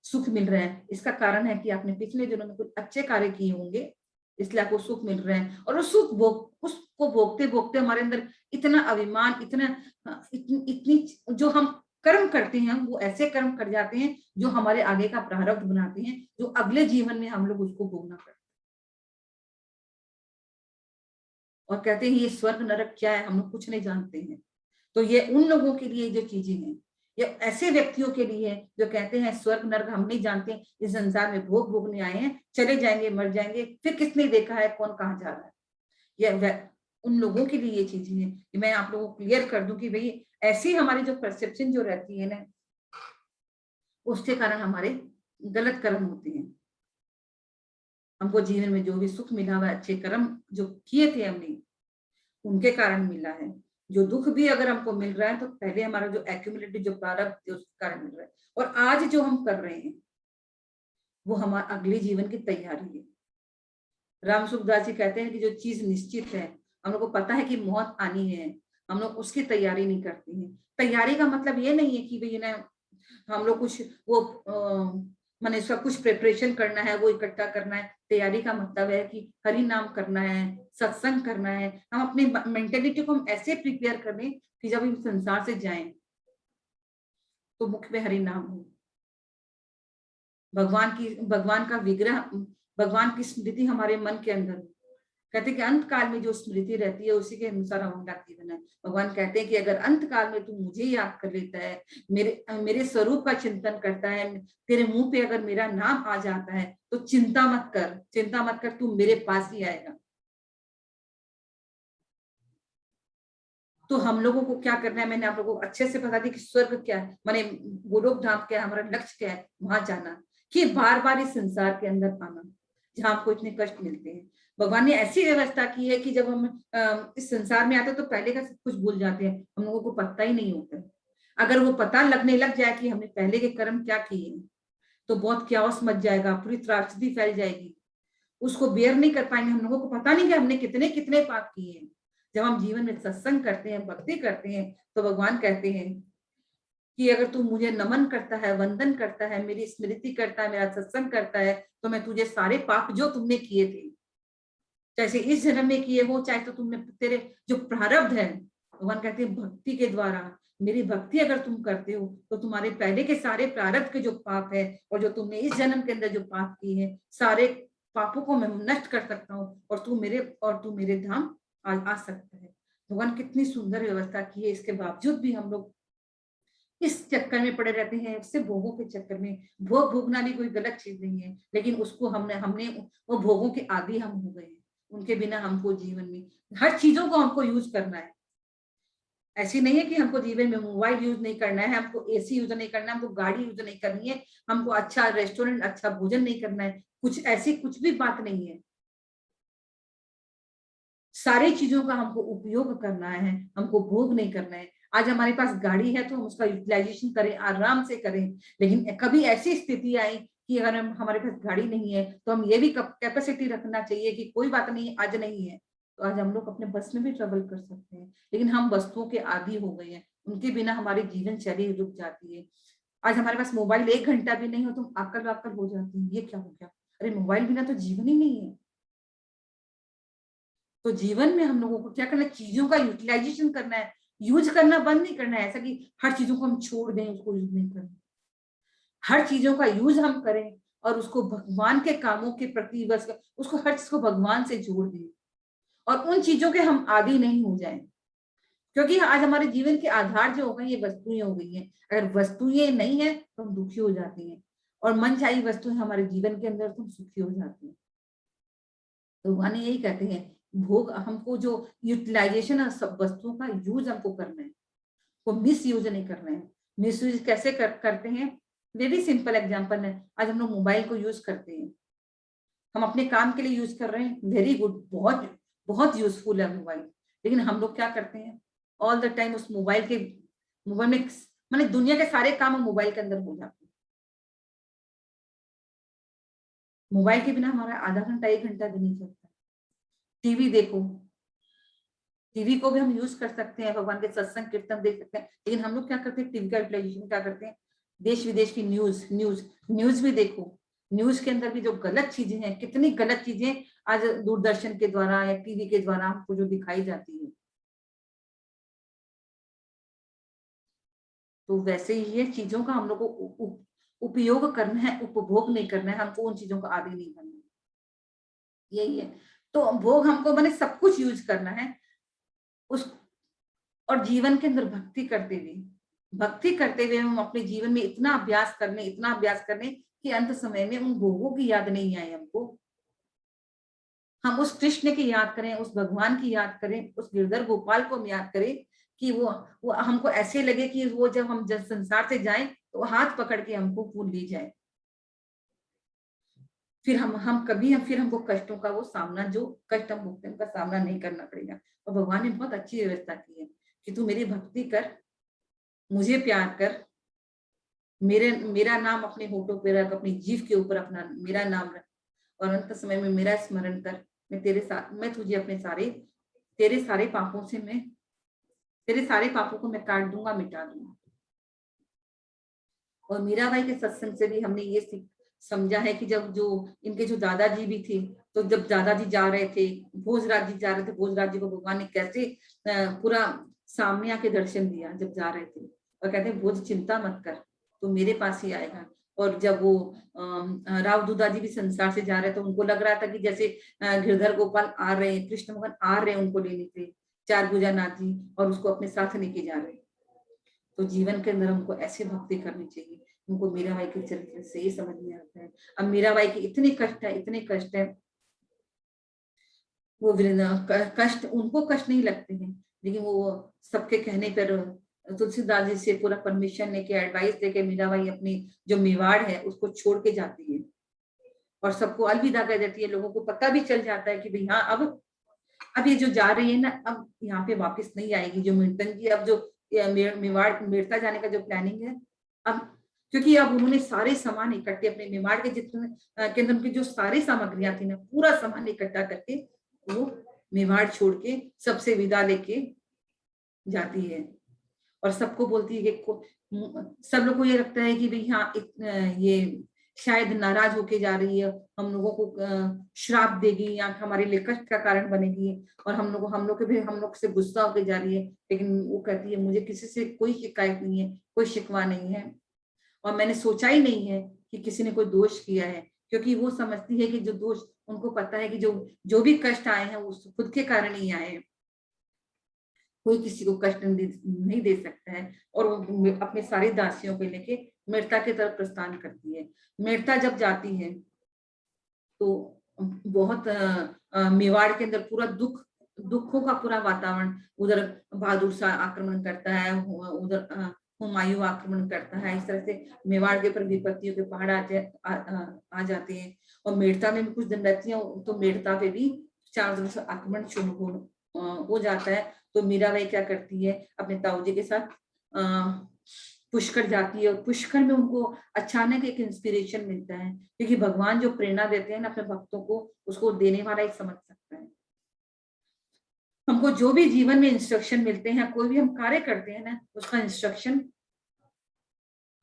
सुख मिल रहा है। इसका कारण है कि आपने पिछले दिनों में कुछ अच्छे कार्य किए होंगे, इसलिए आपको सुख मिल रहा है। और उसको भोगते भोगते हमारे अंदर इतना अभिमान, इतनी जो हम कर्म करते हैं, वो ऐसे कर्म कर जाते हैं जो हमारे आगे का प्रारब्ध बनाते हैं, जो अगले जीवन में हम लोग उसको भोगना पड़ता है। और कहते हैं ये स्वर्ग नरक क्या है, हम लोग कुछ नहीं जानते हैं। तो ये उन लोगों के लिए जो चीजें हैं, ये ऐसे व्यक्तियों के लिए है जो कहते हैं स्वर्ग नरक हम नहीं जानते, इस संसार में भोग भोगने आए हैं, चले जाएंगे, मर जाएंगे, फिर किसने देखा है कौन कहाँ जा रहा है। ये उन लोगों के लिए ये चीजें हैं कि मैं आप लोगों को क्लियर कर दूं कि भाई ऐसी हमारी जो परसेप्शन जो रहती है ना, उसके कारण हमारे गलत कर्म होते हैं। हमको जीवन में जो भी सुख मिला हुआ, अच्छे कर्म जो किए थे हमने, उनके कारण मिला है। जो दुख भी अगर हमको मिल रहा है तो पहले हमारा जो एक्यूमुलेटेड जो प्रारब्ध थे उसके कारण मिल रहा है, और आज जो हम कर रहे हैं वो हमारे अगले जीवन की तैयारी है। राम सुखदास जी कहते हैं कि जो चीज निश्चित है, हम लोग को पता है कि मौत आनी है, हम लोग उसकी तैयारी नहीं करते हैं। तैयारी का मतलब ये नहीं है कि भाई ना हम लोग कुछ वो माने सब कुछ प्रिपरेशन करना है, वो इकट्ठा करना है। तैयारी का मतलब है कि हरि नाम करना है, सत्संग करना है। हम अपनी मेंटेलिटी को हम ऐसे प्रिपेयर कर लें कि जब हम संसार से जाएं तो मुख में हरि नाम हो, भगवान का विग्रह, भगवान की स्मृति हमारे मन के अंदर हो। कहते हैं कि अंत काल में जो स्मृति रहती है उसी के अनुसार हमारा जीवन है। भगवान कहते हैं कि अगर अंत काल में तू मुझे याद कर लेता है, मेरे स्वरूप का चिंतन करता है, तेरे मुंह पे अगर मेरा नाम आ जाता है तो चिंता मत कर, तू मेरे पास ही आएगा। तो हम लोगों को क्या करना है, मैंने आप लोगों को अच्छे से बता दी कि स्वर्ग क्या है, माने गोलोक धाम क्या है, हमारा लक्ष्य क्या है, वहां जाना, कि बार बार इस संसार के अंदर आना जहाँ आपको इतने कष्ट मिलते हैं। भगवान ने ऐसी व्यवस्था की है कि जब हम इस संसार में आते हैं तो पहले का सब कुछ भूल जाते हैं, हम लोगों को पता ही नहीं होता है। अगर वो पता लगने लग जाए कि हमने पहले के कर्म क्या किए, तो बहुत क्याओस मच जाएगा, पूरी त्रासदी फैल जाएगी, उसको बेयर नहीं कर पाएंगे। हम लोगों को पता नहीं कि हमने कितने कितने पाप किए हैं। जब हम जीवन में सत्संग करते हैं, भक्ति करते हैं, तो भगवान कहते हैं कि अगर तू मुझे नमन करता है, वंदन करता है, मेरी स्मृति करता है, मेरा सत्संग करता है, तो मैं तुझे सारे पाप जो तुमने किए थे, चाहे इस जन्म में किए हो, चाहे तो तुमने तेरे जो प्रारब्ध है, भगवान कहते हैं भक्ति के द्वारा, मेरी भक्ति अगर तुम करते हो, तो तुम्हारे पहले के सारे प्रारब्ध के जो पाप है और जो तुमने इस जन्म के अंदर जो पाप किए हैं, सारे पापों को मैं नष्ट कर सकता हूँ, और तू मेरे धाम आ सकता है। भगवान कितनी सुंदर व्यवस्था की है, इसके बावजूद भी हम लोग इस चक्कर में पड़े रहते हैं, इससे भोगों के चक्कर में। भोग भोगना भी कोई गलत चीज नहीं है, लेकिन उसको हमने हमने वो भोगों के आदी हम हो गए हैं। उनके बिना हमको जीवन में हर चीजों को हमको यूज करना है। ऐसी नहीं है कि हमको जीवन में मोबाइल यूज नहीं करना है, हमको एसी यूज नहीं करना है, हमको गाड़ी यूज नहीं करनी है, हमको अच्छा रेस्टोरेंट, अच्छा भोजन नहीं करना है, कुछ ऐसी कुछ भी बात नहीं है। सारी चीजों का हमको उपयोग करना है, हमको भोग नहीं करना है। आज हमारे पास गाड़ी है तो हम उसका यूटिलाइजेशन करें, आराम से करें। लेकिन कभी ऐसी स्थिति आई कि अगर हमारे पास गाड़ी नहीं है, तो हम ये भी कैपेसिटी रखना चाहिए कि कोई बात नहीं, आज नहीं है तो आज हम लोग अपने बस में भी ट्रेवल कर सकते हैं। लेकिन हम वस्तुओं के आदी हो गए हैं, उनके बिना हमारी जीवन शैली रुक जाती है। आज हमारे पास मोबाइल 1 घंटा भी नहीं हो तो आकल वाकल हो जाती है, ये क्या हो गया, अरे मोबाइल बिना तो जीवन ही नहीं है। तो जीवन में हम लोगों को क्या करना है, चीजों का यूटिलाइजेशन करना है, यूज करना बंद नहीं करना है। ऐसा कि हर चीजों को हम छोड़ दें, उसको यूज नहीं करना। हर चीजों का यूज हम करें और उसको भगवान के कामों के प्रति बस उसको हर चीज को भगवान से जोड़ दें, और उन चीजों के हम आदी नहीं हो जाएं। क्योंकि आज हमारे जीवन के आधार जो हो गए ये वस्तुएं हो गई हैं। अगर वस्तुएं नहीं है तो हम दुखी हो जाते हैं, और मन चाही वस्तुएं हमारे जीवन के अंदर तो हम सुखी हो जाते हैं। तो भगवान यही कहते हैं, भोग हमको जो यूटिलाइजेशन है सब वस्तुओं का यूज हमको करना है, वो मिस यूज नहीं करना है। मिस यूज कैसे करते हैं, वेरी सिंपल एग्जांपल है। आज हम लोग मोबाइल को यूज करते हैं, हम अपने काम के लिए यूज कर रहे हैं, वेरी गुड, बहुत बहुत यूजफुल है मोबाइल। लेकिन हम लोग क्या करते हैं, ऑल द टाइम उस मोबाइल में माने दुनिया के सारे काम हम मोबाइल के अंदर हो जाते हैं। मोबाइल के बिना हमारा आधा घंटा 1 घंटा भी नहीं चलता। टीवी देखो, टीवी को भी हम यूज कर सकते हैं, भगवान के सत्संग कीर्तन देख सकते हैं। लेकिन हम लोग क्या करते हैं, टीवी का यूटिलाइजेशन क्या करते हैं, देश विदेश की न्यूज न्यूज न्यूज भी देखो। न्यूज के अंदर भी जो गलत चीजें हैं, कितनी गलत चीजें आज दूरदर्शन के द्वारा या टीवी के द्वारा हमको जो दिखाई जाती है। तो वैसे ही ये चीजों का हम लोग को उपयोग करना है, उपभोग नहीं करना है, हमको उन चीजों का आदी नहीं बनना है। यही है। तो भोग हमको मैंने सब कुछ यूज करना है उस, और जीवन के अंदर भक्ति करते हुए हम अपने जीवन में इतना अभ्यास करने कि अंत समय में उन भोगों की याद नहीं आए हमको। हम उस कृष्ण की याद करें, उस भगवान की याद करें, उस गिरधर गोपाल को हम याद करें कि वो हमको ऐसे लगे कि वो जब हम जब संसार से जाएं तो हाथ पकड़ के हमको फूल ले जाए। फिर फिर हमको कष्टों का वो सामना, जो कष्ट हम भोगते हैं उनका सामना नहीं करना पड़ेगा। और भगवान ने बहुत अच्छी व्यवस्था की है कि तू मेरी भक्ति कर, मुझे प्यार कर, मेरा नाम अपने होठों पे रख, अपनी जीभ के ऊपर अपना मेरा नाम रख, और अंत समय में मेरा स्मरण कर। मैं तुझे तेरे सारे पापों से तेरे सारे पापों को मैं काट दूंगा, मिटा दूंगा। और मीराबाई के सत्संग से भी हमने ये समझा है कि जब जो इनके जो दादाजी भी थे, तो जब दादाजी जा रहे थे, भोजराज जी जा रहे थे, भोजराज जी को भगवान ने कैसे पूरा सामने आके दर्शन दिया जब जा रहे थे, और कहते हैं भोज चिंता मत कर, तो मेरे पास ही आएगा। और जब वो राव दूधा जी भी संसार से जा रहे थे, उनको लग रहा था कि जैसे गिरधर गोपाल आ रहे हैं, कृष्ण भगवान आ रहे हैं उनको लेने के, चार भुजा नाथ जी, और उसको अपने साथ लेके जा रहे हैं। तो जीवन के अंदर हमको ऐसी भक्ति करनी चाहिए। उनको मीराबाई के चरित्र से ये समझ में आता है। अब मीराबाई के इतने कष्ट है, वो कष्ट उनको कष्ट नहीं लगते हैं, लेकिन वो सबके कहने पर तुलसीदास जी से पूरा परमिशन लेके, एडवाइस लेके मीराबाई अपनी जो मेवाड़ है उसको छोड़ के जाती है, और सबको अलविदा कर देती है। लोगों को पता भी चल जाता है कि भाई हाँ अब ये जो जा रही है ना, अब यहाँ पे वापस नहीं आएगी। जो मिल्टन जी अब जो मेवाड़ मेड़ता जाने का जो प्लानिंग है, अब क्योंकि अब उन्होंने सारे सामान इकट्ठे अपने मेवाड़ के जितने के अंदर उनकी जो सारी सामग्रियां थी ना, पूरा सामान इकट्ठा करके वो मेवाड़ छोड़ के सबसे विदा लेके जाती है और सबको बोलती है कि सब लोग को ये लगता है कि भाई हाँ ये शायद नाराज होके जा रही है, हम लोगों को श्राप देगी या हमारे लिए कष्ट का कारण बनेगी और हम लोग से गुस्सा होके जा रही है। लेकिन वो कहती है मुझे किसी से कोई शिकायत नहीं है, कोई शिकवा नहीं है और मैंने सोचा ही नहीं है कि किसी ने कोई दोष किया है, क्योंकि वो समझती है कि जो दोष, उनको पता है कि जो भी कष्ट आए हैं वो खुद के कारण ही आए हैं, कोई किसी को कष्ट नहीं दे सकता है। और वो अपने सारी दासियों को लेके मेड़ता की तरफ प्रस्थान करती है। मेड़ता जब जाती है तो बहुत मेवाड़ के अंदर पूरा दुखों का पूरा वातावरण, उधर बहादुर शाह आक्रमण करता है, उधर हुमायूं आक्रमण करता है, इस तरह से मेवाड़ के ऊपर विपत्तियों के पहाड़ आ जाते हैं। और मेड़ता में भी कुछ दिन रहती है तो मेड़ता पे भी चारों तरफ से आक्रमण शुरू हो जाता है। तो मीराबाई क्या करती है, अपने ताऊजी के साथ पुष्कर जाती है और पुष्कर में उनको अचानक एक इंस्पिरेशन मिलता है, क्योंकि भगवान जो प्रेरणा देते हैं ना अपने भक्तों को, उसको देने वाला ही समझ सकता है। हमको जो भी जीवन में इंस्ट्रक्शन मिलते हैं, कोई भी हम कार्य करते हैं ना, उसका इंस्ट्रक्शन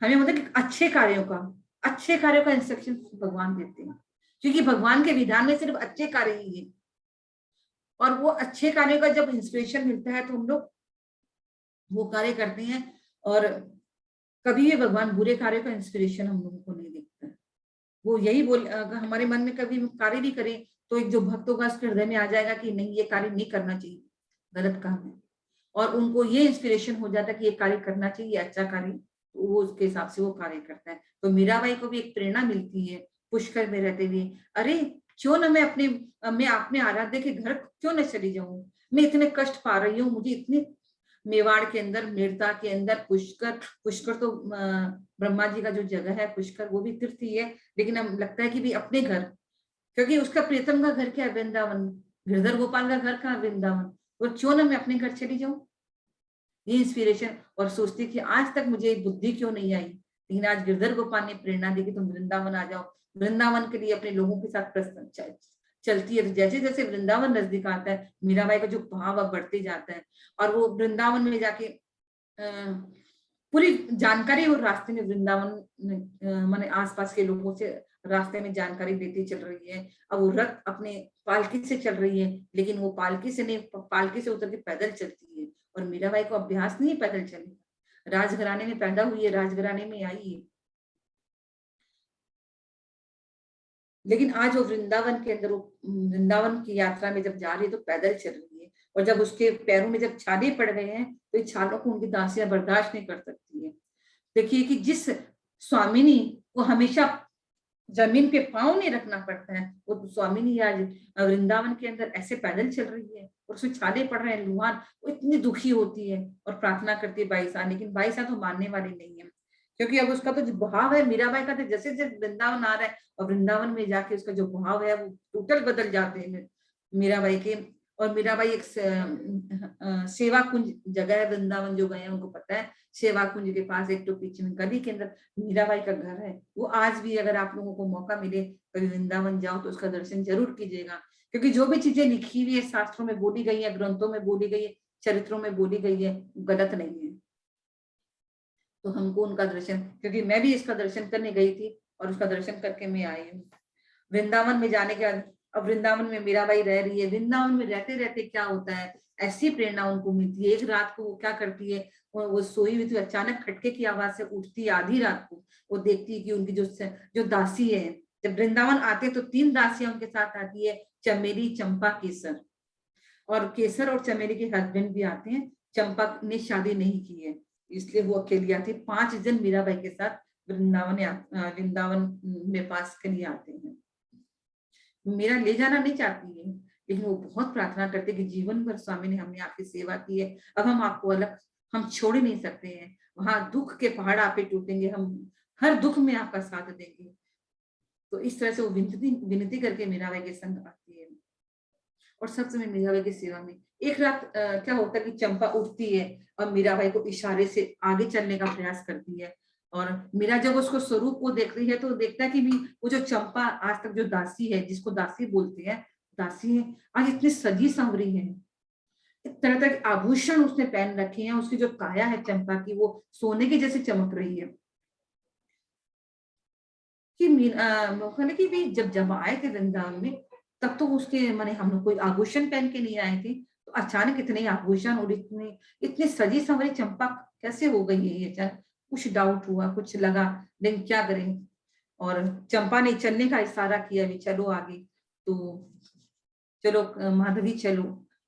हमें मतलब अच्छे कार्यों का इंस्ट्रक्शन भगवान देते हैं, क्योंकि भगवान के विधान में सिर्फ अच्छे कार्य ही है। और वो अच्छे कार्यों का जब इंस्पिरेशन मिलता है तो हम लोग वो कार्य करते हैं। और कभी भी भगवान बुरे कार्य का इंस्पिरेशन हम लोगों को नहीं देखता है। वो यही हमारे मन में कभी कार्य भी करें तो एक जो भक्त होगा उसके हृदय में आ जाएगा कि नहीं, ये कार्य नहीं करना चाहिए, गलत काम है, और उनको ये इंस्पिरेशन हो जाता है कि ये कार्य करना चाहिए, अच्छा कार्य, तो वो उसके हिसाब से वो कार्य करता है। तो मीराबाई को भी एक प्रेरणा मिलती है पुष्कर में रहते हुए, अरे क्यों ना मैं अपने आराध्य के घर क्यों न चली जाऊं, मैं इतने कष्ट पा रही हूँ, मुझे इतने मेवाड़ के अंदर, मेड़ता के अंदर पुष्कर तो ब्रह्मा जी का जो जगह है पुष्कर, वो भी तीर्थ ही है, लेकिन अब लगता है कि भी अपने घर, क्योंकि उसका प्रीतम का घर क्या है, वृंदावन, गिरधर गोपाल का घर कहाँ, वृंदावन, तो क्यों ना मैं अपने घर चली जाऊं, ये इंस्पिरेशन। और सोचती कि आज तक मुझे बुद्धि क्यों नहीं आई, लेकिन आज गिरधर गोपाल ने प्रेरणा दी कि तुम वृंदावन आ जाओ, वृंदावन के लिए अपने लोगों के साथ चलती है। जैसे जैसे वृंदावन नजदीक आता है, मीराबाई का जो भाव अब बढ़ते जाता है, और वो वृंदावन में जाके पूरी जानकारी, वो रास्ते में वृंदावन माने आसपास के लोगों से रास्ते में जानकारी देती चल रही है। अब वो रथ अपने पालकी से चल रही है, लेकिन वो पालकी से नहीं, पालकी से उतर के पैदल चलती है। और मीराबाई को अभ्यास नहीं है पैदल चलने, राजघराने में पैदा हुई है, राजघराने में आई है, लेकिन आज वो वृंदावन के अंदर, वृंदावन की यात्रा में जब जा रही है तो पैदल चल रही है। और जब उसके पैरों में जब छाले पड़ गए हैं तो इस छालों को उनकी दासियां बर्दाश्त नहीं कर सकती है। देखिए कि जिस स्वामिनी को हमेशा जमीन पे पांव नहीं रखना पड़ता है, वो स्वामिनी आज वृंदावन के अंदर ऐसे पैदल चल रही है और उसमें छाले पड़ रहे हैं, लुहान, वो इतनी दुखी होती है और प्रार्थना करती है बाईसा, लेकिन बाईसा तो मानने वाली नहीं है, क्योंकि अब उसका तो जो भाव है मीराबाई का, तो जैसे जैसे वृंदावन आ रहा है और वृंदावन में जाके उसका जो भाव है वो टोटल बदल जाते हैं मीराबाई के। और मीराबाई एक सेवा कुंज जगह है वृंदावन, जो गए हैं उनको पता है, सेवा कुंज के पास एक तो पीछे में गली के अंदर मीराबाई का घर है। वो आज भी अगर आप लोगों को मौका मिले कभी वृंदावन जाओ तो उसका दर्शन जरूर कीजिएगा, क्योंकि जो भी चीजें लिखी हुई है, शास्त्रों में बोली गई है, ग्रंथों में बोली गई है, चरित्रों में बोली गई है, गलत नहीं है। तो हमको उनका दर्शन, क्योंकि मैं भी इसका दर्शन करने गई थी और उसका दर्शन करके मैं आई हूँ। वृंदावन में जाने के बाद, अब वृंदावन में मीराबाई रह रही है, वृंदावन में रहते रहते क्या होता है, ऐसी प्रेरणा उनको मिलती है। एक रात को वो क्या करती है, वो सोई हुई थी, अचानक खटके की आवाज से उठती है आधी रात को, वो देखती है कि उनकी जो दासी है, जब वृंदावन आते तो 3 दासियां उनके साथ आती है, चमेली, चंपा, केसर। और केसर और चमेली के हस्बैंड भी आते हैं, चंपा ने शादी नहीं की है इसलिए वो अकेली आती है। 5 जन मीराबाई के साथ वृंदावन में पास के लिए आते हैं। मेरा ले जाना नहीं चाहती है, लेकिन वो बहुत प्रार्थना करते कि जीवन भर स्वामी ने हमने आपकी सेवा की है, अब हम आपको अलग हम छोड़ ही नहीं सकते हैं, वहां दुख के पहाड़ आप पे टूटेंगे, हम हर दुख में आपका साथ देंगे। तो इस तरह से वो विनती करके मीराबाई के संग आती है। और सब समय मीराबाई की सेवा में। एक रात क्या होता है कि चंपा उठती है और मीराबाई को इशारे से आगे चलने का प्रयास करती है। और मीरा जब उसको स्वरूप को देख रही है तो देखता है कि भी वो जो चंपा आज तक जो दासी है, जिसको दासी बोलते हैं, दासी है, आज इतनी सजी संवरी है, तरह तरह के आभूषण उसने पहन रखे हैं, उसकी जो काया है चंपा की वो सोने की जैसी चमक रही है। कि कहने की भी जब आए थे वृंदावन में, तब तो उसके माने हम लोग कोई आभूषण पहन के नहीं आए थे, तो अचानक इतने आभूषण और इतनी इतनी सजी संवरी चंपा कैसे हो गई है ये? कुछ डाउट हुआ, कुछ लगा, लेकिन क्या करें। और चंपा ने चलने का इशारा किया, भी चलो आगे। तो चलो माधवी चलो।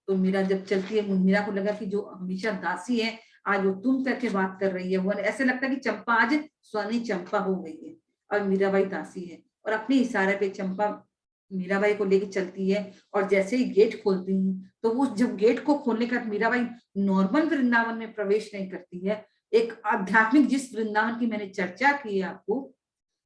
तो मीरा जब चलती है, मीरा को लगा कि जो हमेशा दासी है आज वो तुम करके बात कर रही है। वो ऐसे लगता है कि चंपा आज स्वामी चंपा हो गई है और मीराबाई दासी है। और अपने इशारे पे चंपा मीराबाई को लेके चलती है। और जैसे ही गेट खोलती है तो वो जब गेट को खोलने का मीराबाई नॉर्मल वृंदावन में प्रवेश नहीं करती है, एक आध्यात्मिक जिस वृंदावन की मैंने चर्चा की है आपको,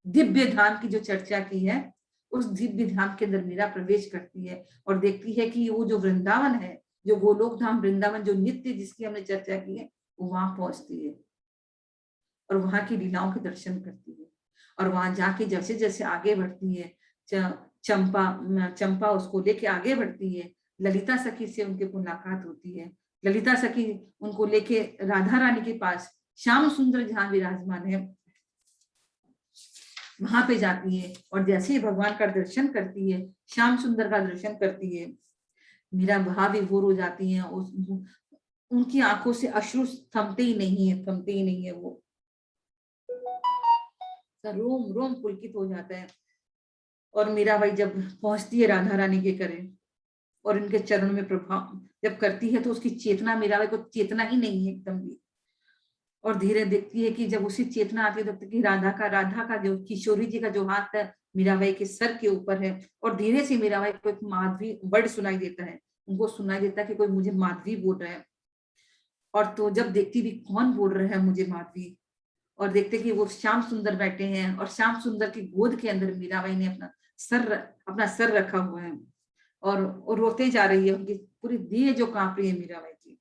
दिव्य धाम की जो चर्चा की है, उस दिव्य धाम के अंदर मीरा प्रवेश करती है और देखती है कि वो जो वृंदावन है, जो गोलोक धाम वृंदावन, जो नित्य जिसकी हमने चर्चा की है, वो वहां पहुंचती है और वहां की लीलाओं के दर्शन करती है। और वहां जाके जैसे जैसे आगे बढ़ती है, चंपा उसको लेके आगे बढ़ती है। ललिता सखी से उनकी मुलाकात होती है। ललिता सखी उनको लेके राधा रानी के पास श्याम सुंदर जहां विराजमान है वहां पे जाती है। और जैसे ही भगवान का दर्शन करती है, श्याम सुंदर का दर्शन करती है, मीरा भाव विभोर हो जाती है। उनकी आंखों से अश्रु थमते ही नहीं है, थमते ही नहीं है। वो रोम रोम पुलकित हो जाता है। और मीराबाई जब पहुंचती है राधा रानी के करीब और इनके चरणों में प्रभाव जब करती है, तो उसकी चेतना, मीराबाई को चेतना ही नहीं है एकदम भी। और धीरे देखती है कि जब उसी चेतना आती है तो कि राधा का जो किशोरी जी का जो हाथ है मीराबाई के सर के ऊपर है। और धीरे से मीराबाई को एक माधवी वर्ड सुनाई देता है, उनको सुनाई देता है कि कोई मुझे माधवी बोल रहा है। और तो जब देखती भी कौन बोल रहा है मुझे माधवी, और देखते कि वो श्याम सुंदर बैठे हैं और श्याम सुंदर की गोद के अंदर मीराबाई ने अपना सर रखा हुआ है और रोते जा रही है। उनकी पूरी देह जो कांप रही है मीराबाई की।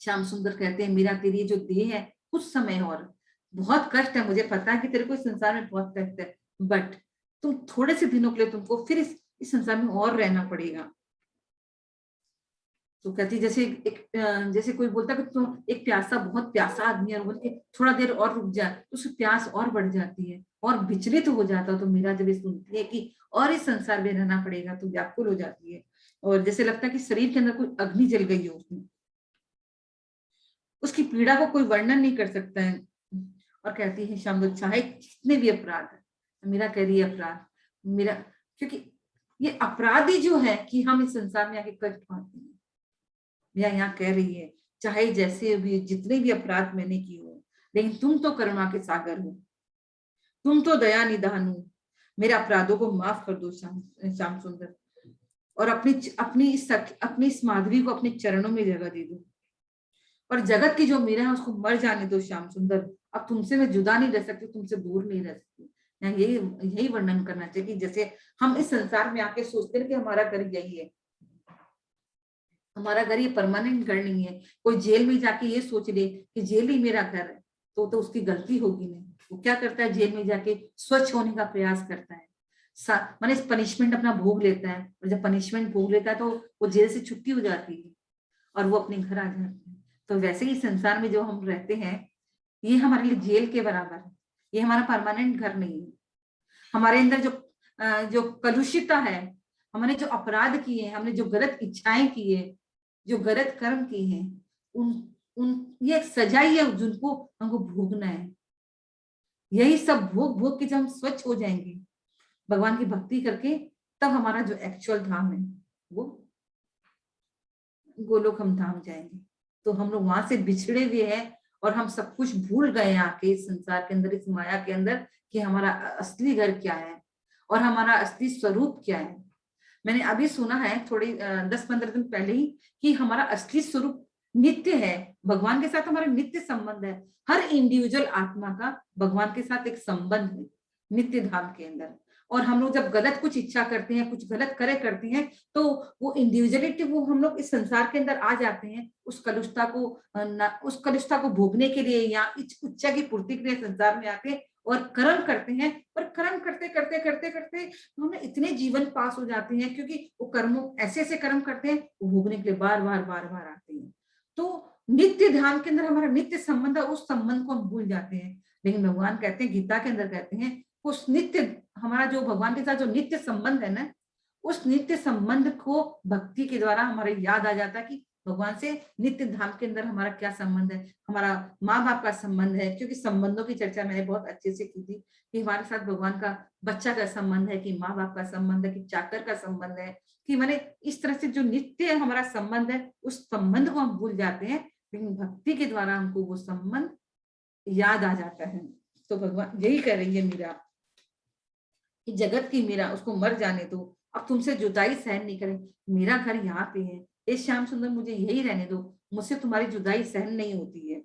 श्याम सुंदर कहते हैं, मीरा तेरी जो देह है कुछ समय और बहुत कष्ट है, मुझे पता है कि तेरे को इस संसार में बहुत कष्ट है, बट तुम थोड़े से दिनों के लिए तुमको फिर इस संसार में और रहना पड़ेगा। तो कहती जैसे कोई बोलता कि तुम एक प्यासा, बहुत प्यासा आदमी है, बोल के थोड़ा देर और रुक जा, तो उसकी प्यास और बढ़ जाती है और विचलित हो जाता। तो मीरा जब ये सुनती है कि और इस संसार में रहना पड़ेगा, तो व्याकुल हो जाती है और जैसे लगता है कि शरीर के अंदर कोई अग्नि जल गई हो उसमें। उसकी पीड़ा को कोई वर्णन नहीं कर सकता है। और कहती है शाम, चाहे कितने भी अपराध है, मीरा कह रही है अपराध मेरा, क्योंकि ये अपराधी जो है कि हम इस संसार में आके कष्ट पाते हैं। मीरा यहाँ कह रही है, चाहे जैसे भी जितने भी अपराध मैंने किए हो, लेकिन तुम तो करुणा के सागर हो, तुम तो दया निधान हो, मेरे अपराधों को माफ कर दो श्याम सुंदर, और अपनी इस माधवी को अपने चरणों में जगह दे दो। और जगत की जो मीरा है उसको मर जाने दो श्याम सुंदर, अब तुमसे मैं जुदा नहीं रह सकती, तुमसे दूर नहीं रह सकती। यही वर्णन करना चाहिए कि जैसे हम इस संसार में आके सोचते हैं कि हमारा घर यही है, हमारा घर ये परमानेंट घर नहीं है। कोई जेल में जाके ये सोच ले कि जेल ही मेरा घर है, तो उसकी गलती होगी नहीं। वो क्या करता है, जेल में जाके स्वच्छ होने का प्रयास करता है, माने पनिशमेंट अपना भोग लेता है। और जब पनिशमेंट भोग लेता है तो वो जेल से छुट्टी हो जाती है और वो अपने घर आ जाते हैं। तो वैसे ही संसार में जो हम रहते हैं, ये हमारे लिए जेल के बराबर है, ये हमारा परमानेंट घर नहीं है। हमारे अंदर जो कलुषिता है, हमने जो अपराध किए हैं, हमने जो गलत इच्छाएं की है, जो गलत कर्म किए हैं, उन उन ये एक सजाई है जिनको हमको भोगना है। यही सब भोग भोग के जब हम स्वच्छ हो जाएंगे भगवान की भक्ति करके, तब हमारा जो एक्चुअल धाम है वो गोलोक हम धाम जाएंगे। तो हम लोग वहां से बिछड़े हुए हैं और हम सब कुछ भूल गए आके इस संसार के अंदर, इस माया के अंदर, कि हमारा असली घर क्या है और हमारा असली स्वरूप क्या है। मैंने अभी सुना है थोड़ी 10-15 दिन पहले ही कि हमारा असली स्वरूप नित्य है, भगवान के साथ हमारा नित्य संबंध है। हर इंडिविजुअल आत्मा का भगवान के साथ एक संबंध है नित्य धाम के अंदर। और हम लोग जब गलत कुछ इच्छा करते हैं, कुछ गलत करे करते हैं, तो वो इंडिविजुअलिटी, वो हम लोग इस संसार के अंदर आ जाते हैं उस कलुषता को भोगने के लिए या इस इच्छा की पूर्ति के लिए संसार में आते हैं और कर्म करते हैं। और कर्म करते करते करते करते हमें इतने जीवन पास हो जाते हैं, क्योंकि वो कर्मों ऐसे ऐसे कर्म करते हैं, वो भोगने के लिए बार बार बार बार आते हैं। तो नित्य ध्यान के अंदर हमारा नित्य संबंध है, उस संबंध को हम भूल जाते हैं। लेकिन भगवान कहते हैं, गीता के अंदर कहते हैं, उस नित्य, हमारा जो भगवान के साथ जो नित्य संबंध है ना, उस नित्य संबंध को भक्ति के द्वारा हमारे याद आ जाता है कि भगवान से नित्य धाम के अंदर हमारा क्या संबंध है, हमारा माँ बाप का संबंध है। क्योंकि संबंधों की चर्चा मैंने बहुत अच्छे से की थी कि हमारे साथ भगवान का बच्चा का संबंध है, कि माँ बाप का संबंध है, कि चाकर का संबंध है, कि मैंने इस तरह से जो नित्य हमारा संबंध है, उस संबंध को हम भूल जाते हैं। लेकिन भक्ति के द्वारा हमको वो संबंध याद आ जाता है। तो भगवान यही कह रही है मीरा कि जगत की मीरा, उसको मर जाने दो, अब तुमसे जुदाई सहन नहीं करें, मेरा घर यहाँ पे है, ए श्याम सुंदर मुझे यही रहने दो, मुझसे तुम्हारी जुदाई सहन नहीं होती है।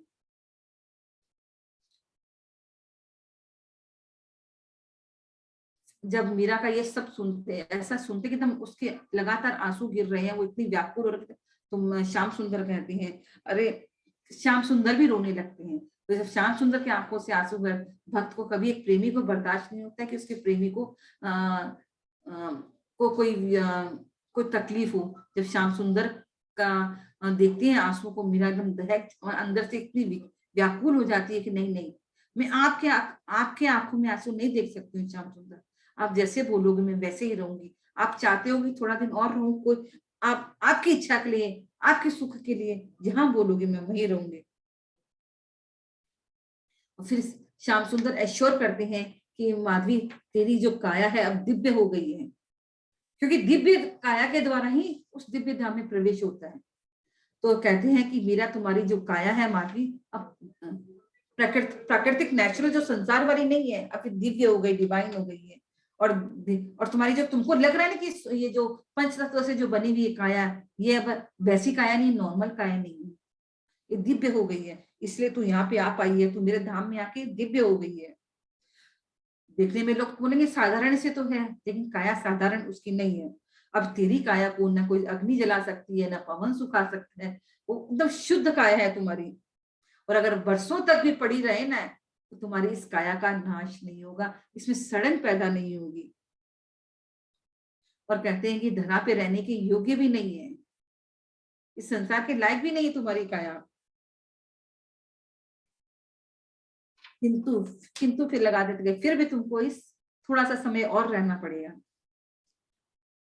जब मीरा का ये सब सुनते, ऐसा सुनते कि तुम उसके लगातार आंसू गिर रहे हैं, वो इतनी व्याकुल हो रही है, तुम श्याम सुंदर कहती हैं, अरे श्याम सुंदर भी रोने लगते हैं। तो जब श्याम सुंदर की आंखों से आंसू गिर, भक्त को कभी, एक प्रेमी को बर्दाश्त नहीं होता है कि उसके प्रेमी को कोई तकलीफ हो। जब श्याम सुंदर का देखते हैं आंसू को, मीरा एकदम दहक और अंदर से इतनी व्याकुल हो जाती है कि नहीं नहीं, मैं आपके आंखों में आंसू नहीं देख सकती हूँ श्याम सुंदर, आप जैसे बोलोगे मैं वैसे ही रहूंगी। आप चाहते हो कि थोड़ा दिन और रहूं, कोई आप आपकी इच्छा के लिए, आपके सुख के लिए, जहां बोलोगे मैं वहीं रहूंगी। और फिर श्याम सुंदर एश्योर करते हैं कि माधवी, तेरी जो काया है अब दिव्य हो गई है, क्योंकि दिव्य काया के द्वारा ही उस दिव्य धाम में प्रवेश होता है। तो कहते हैं कि मीरा, तुम्हारी जो काया है माधवी, अब प्राकृतिक नेचुरल जो संसार वाली नहीं है, अब दिव्य हो गई, डिवाइन हो गई है। और तुम्हारी जो, तुमको लग रहा है ना कि ये जो पंच तत्व से जो बनी हुई काया, ये अब वैसी काया नहीं, नॉर्मल काया नहीं है, ये दिव्य हो गई है, इसलिए तू यहाँ पे आ पाई है, तू मेरे धाम में आके दिव्य हो गई है। देखने में लोग बोलेंगे साधारण से तो है, लेकिन काया साधारण उसकी नहीं है। अब तेरी काया को ना कोई अग्नि जला सकती है, ना पवन सुखा सकता है, वो एकदम शुद्ध काया है तुम्हारी। और अगर बरसों तक भी पड़ी रहे ना, तो तुम्हारी इस काया का नाश नहीं होगा, इसमें सड़न पैदा नहीं होगी। और कहते हैं कि धरा पे रहने के योग्य भी नहीं है, इस संसार के लायक भी नहीं है तुम्हारी काया। किंतु किंतु फिर लगा देते गए, फिर भी तुमको इस थोड़ा सा समय और रहना पड़ेगा।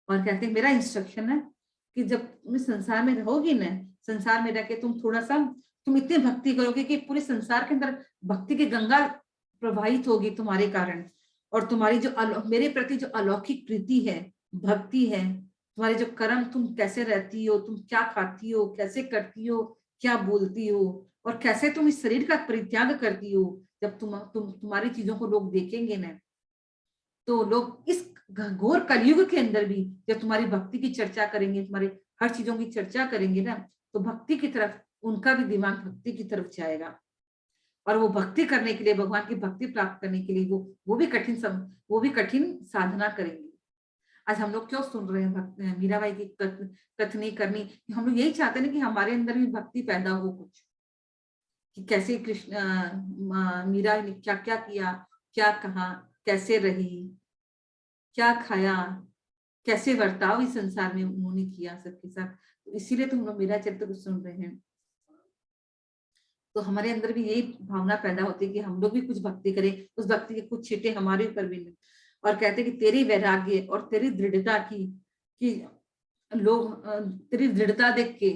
और कहते हैं मेरा इंस्ट्रक्शन है कि जब तुम संसार में रहोगी ना, संसार में रह के तुम थोड़ा सा, तुम इतनी भक्ति करोगे कि पूरे संसार के अंदर भक्ति की गंगा प्रवाहित होगी तुम्हारे कारण। और तुम्हारी जो मेरे प्रति जो अलौकिक प्रीति है, भक्ति है, तुम्हारे जो कर्म, तुम कैसे रहती हो, तुम क्या खाती हो, कैसे करती हो, क्या बोलती हो, और कैसे तुम इस शरीर का परित्याग करती हो, जब तुम्हारी चीजों को लोग देखेंगे ना, तो लोग इस घोर कलयुग के अंदर भी जब तुम्हारी भक्ति की चर्चा करेंगे, तुम्हारी हर चीजों की चर्चा करेंगे ना, तो भक्ति की तरफ उनका भी दिमाग भक्ति की तरफ जाएगा। और वो भक्ति करने के लिए, भगवान की भक्ति प्राप्त करने के लिए वो भी कठिन साधना करेंगे। आज हम लोग क्यों सुन रहे हैं मीराबाई की कथनी करनी, हम लोग यही चाहते हैं कि हमारे अंदर भी भक्ति पैदा हो कुछ, कि कैसे कृष्ण मीरा ने क्या क्या किया, क्या कहा, कैसे रही, क्या खाया, कैसे बर्ताव इस संसार में उन्होंने किया सबके साथ। तो इसीलिए तो हम लोग मीरा चरित्र को सुन रहे हैं। तो हमारे अंदर भी यही भावना पैदा होती है कि हम लोग भी कुछ भक्ति करें, उस भक्ति के कुछ छींटे हमारे ऊपर भी नहीं। और कहते हैं कि तेरी वैराग्य और तेरी दृढ़ता की, कि लोग तेरी दृढ़ता देख के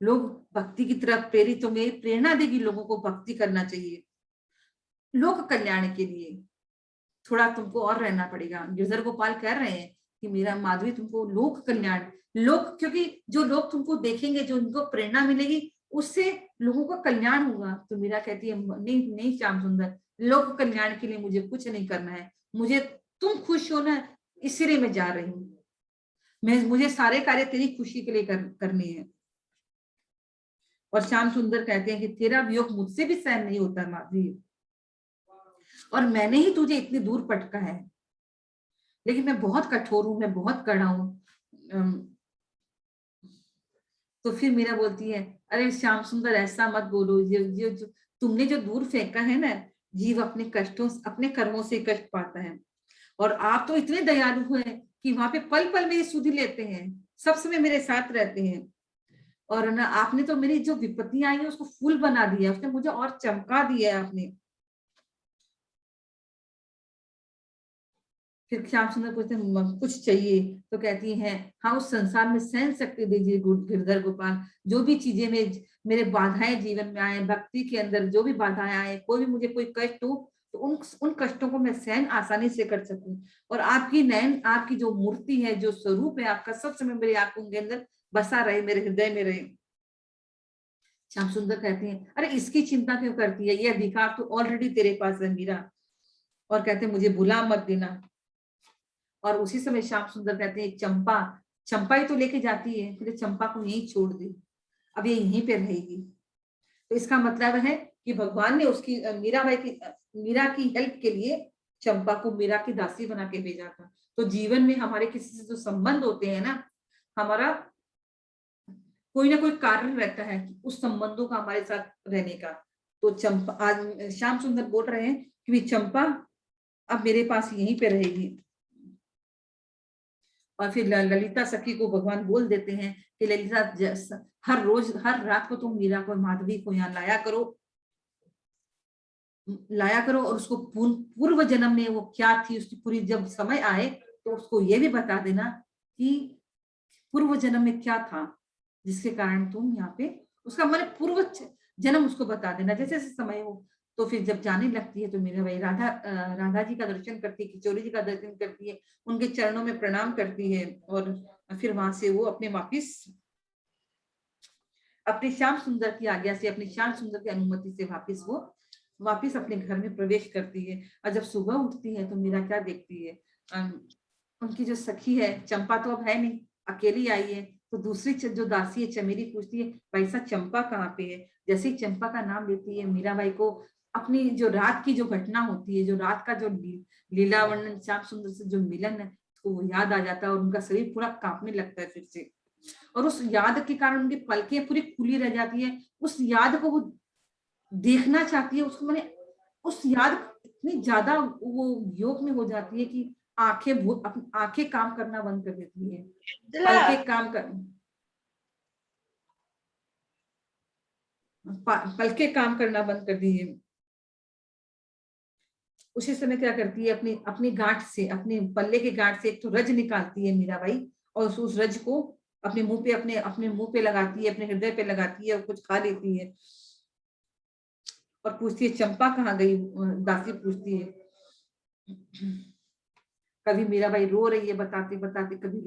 लोग भक्ति की तरफ प्रेरित होंगे, प्रेरणा देगी लोगों को भक्ति करना चाहिए। लोक कल्याण के लिए थोड़ा तुमको और रहना पड़ेगा। गिरधर गोपाल कह रहे हैं कि मेरा माधवी, तुमको लोक कल्याण, क्योंकि जो लोग तुमको देखेंगे, जो उनको प्रेरणा मिलेगी, उससे लोगों का कल्याण होगा। तो मीरा कहती है नहीं नहीं श्याम सुंदर, लोक कल्याण के लिए मुझे कुछ नहीं करना है, मुझे तुम खुश हो ना, इसलिए मैं जा रही हूँ, मुझे सारे कार्य तेरी खुशी के लिए करने हैं। और श्याम सुंदर कहते हैं कि तेरा वियोग मुझसे भी सहन नहीं होता माधवी, और मैंने ही तुझे इतनी दूर पटका है, लेकिन मैं बहुत कठोर हूँ, मैं बहुत कड़ा हूँ। तो फिर मीरा बोलती है, अरे श्याम सुंदर ऐसा मत बोलो, ये जो तुमने जो दूर फेंका है ना, जीव अपने कष्टों, अपने कर्मों से कष्ट पाता है। और आप तो इतने दयालु हैं कि वहां पे पल पल मेरी सुधि लेते हैं, सब समय मेरे साथ रहते हैं। और ना आपने तो मेरी जो विपत्तियां आई है उसको फूल बना दिया, उसने मुझे और चमका दिया है आपने। फिर श्याम सुंदर पूछते हैं कुछ चाहिए? तो कहती हैं, हाँ उस संसार में सहन शक्ति दीजिए गिरधर गोपाल, जो भी चीजें मेरे बाधाएं जीवन में आए, भक्ति के अंदर जो भी बाधाएं आए, कोई भी मुझे कोई कष्ट हो, तो उन कष्टों को मैं सहन आसानी से कर सकूं। और आपकी नयन, आपकी जो मूर्ति है, जो स्वरूप है आपका, सब समय मेरी आंखों के अंदर बसा रहे, मेरे हृदय में रहे। श्याम सुंदर कहते हैं, अरे इसकी चिंता क्यों करती है, ये अधिकार तो ऑलरेडी तेरे पास है मीरा। और कहते हैं, मुझे भुला मत देना। और उसी समय श्याम सुंदर कहते हैं, चंपा, चंपा ही तो लेके जाती है, फिर चंपा को यहीं छोड़ दी, अब ये यहीं पे रहेगी। तो इसका मतलब है कि भगवान ने उसकी मीरा की हेल्प के लिए चंपा को मीरा की दासी बना के भेजा था। तो जीवन में हमारे किसी से जो संबंध होते हैं ना, हमारा कोई ना कोई कारण रहता है कि उस संबंधों का हमारे साथ रहने का। तो चंपा, आज श्याम सुंदर बोल रहे हैं कि चंपा अब मेरे पास यहीं पे रहेगी। और फिर ललिता सखी को भगवान बोल देते हैं कि ललिता, हर रोज हर रात को तुम मीरा को, माधवी को यहाँ लाया करो और उसको पूर्व जन्म में वो क्या थी उसकी पूरी, जब समय आए तो उसको ये भी बता देना कि पूर्व जन्म में क्या था जिसके कारण तुम यहाँ पे, उसका मतलब पूर्व जन्म उसको बता देना जैसे जैसे समय हो। तो फिर जब जाने लगती है तो मेरा भाई राधा जी का दर्शन करती है, किशोरी जी का दर्शन करती है, उनके चरणों में प्रणाम करती है। और फिर वहां से वो अपने अपने श्याम सुंदर की आज्ञा से, अपने श्याम सुंदर की अनुमति से वापिस अपने घर में प्रवेश करती है। और जब सुबह उठती है तो मीरा क्या देखती है, उनकी जो सखी है चंपा तो अब है नहीं, अकेली आई है। तो दूसरी जो दासी है चमेली पूछती है, भाई साहब चंपा कहाँ पे है? जैसे ही चंपा का नाम लेती है, मीराबाई को अपनी जो रात की जो घटना होती है, जो रात का जो लीला वर्णन, श्याम सुंदर से जो मिलन है, तो वो याद आ जाता है और उनका शरीर पूरा कांपने लगता है फिर से। और उस याद के कारण उनकी पलकें पूरी खुली रह जाती है, उस याद को वो देखना चाहती है, उसको मैंने उस याद इतनी ज्यादा वो योग में हो जाती है कि आंखें काम करना बंद कर देती है, पलके काम करना बंद कर दी है। उसी समय क्या करती है, अपनी अपनी गांठ से, अपने पल्ले के गांठ से एक तो रज निकालती है मीराबाई, और उस रज को अपने मुंह पे, अपने मुंह पे लगाती है, अपने हृदय पे लगाती है और कुछ खा लेती है। और पूछती है, चंपा कहाँ गई? दासी पूछती है। कभी मीराबाई रो रही है बताते बताते, कभी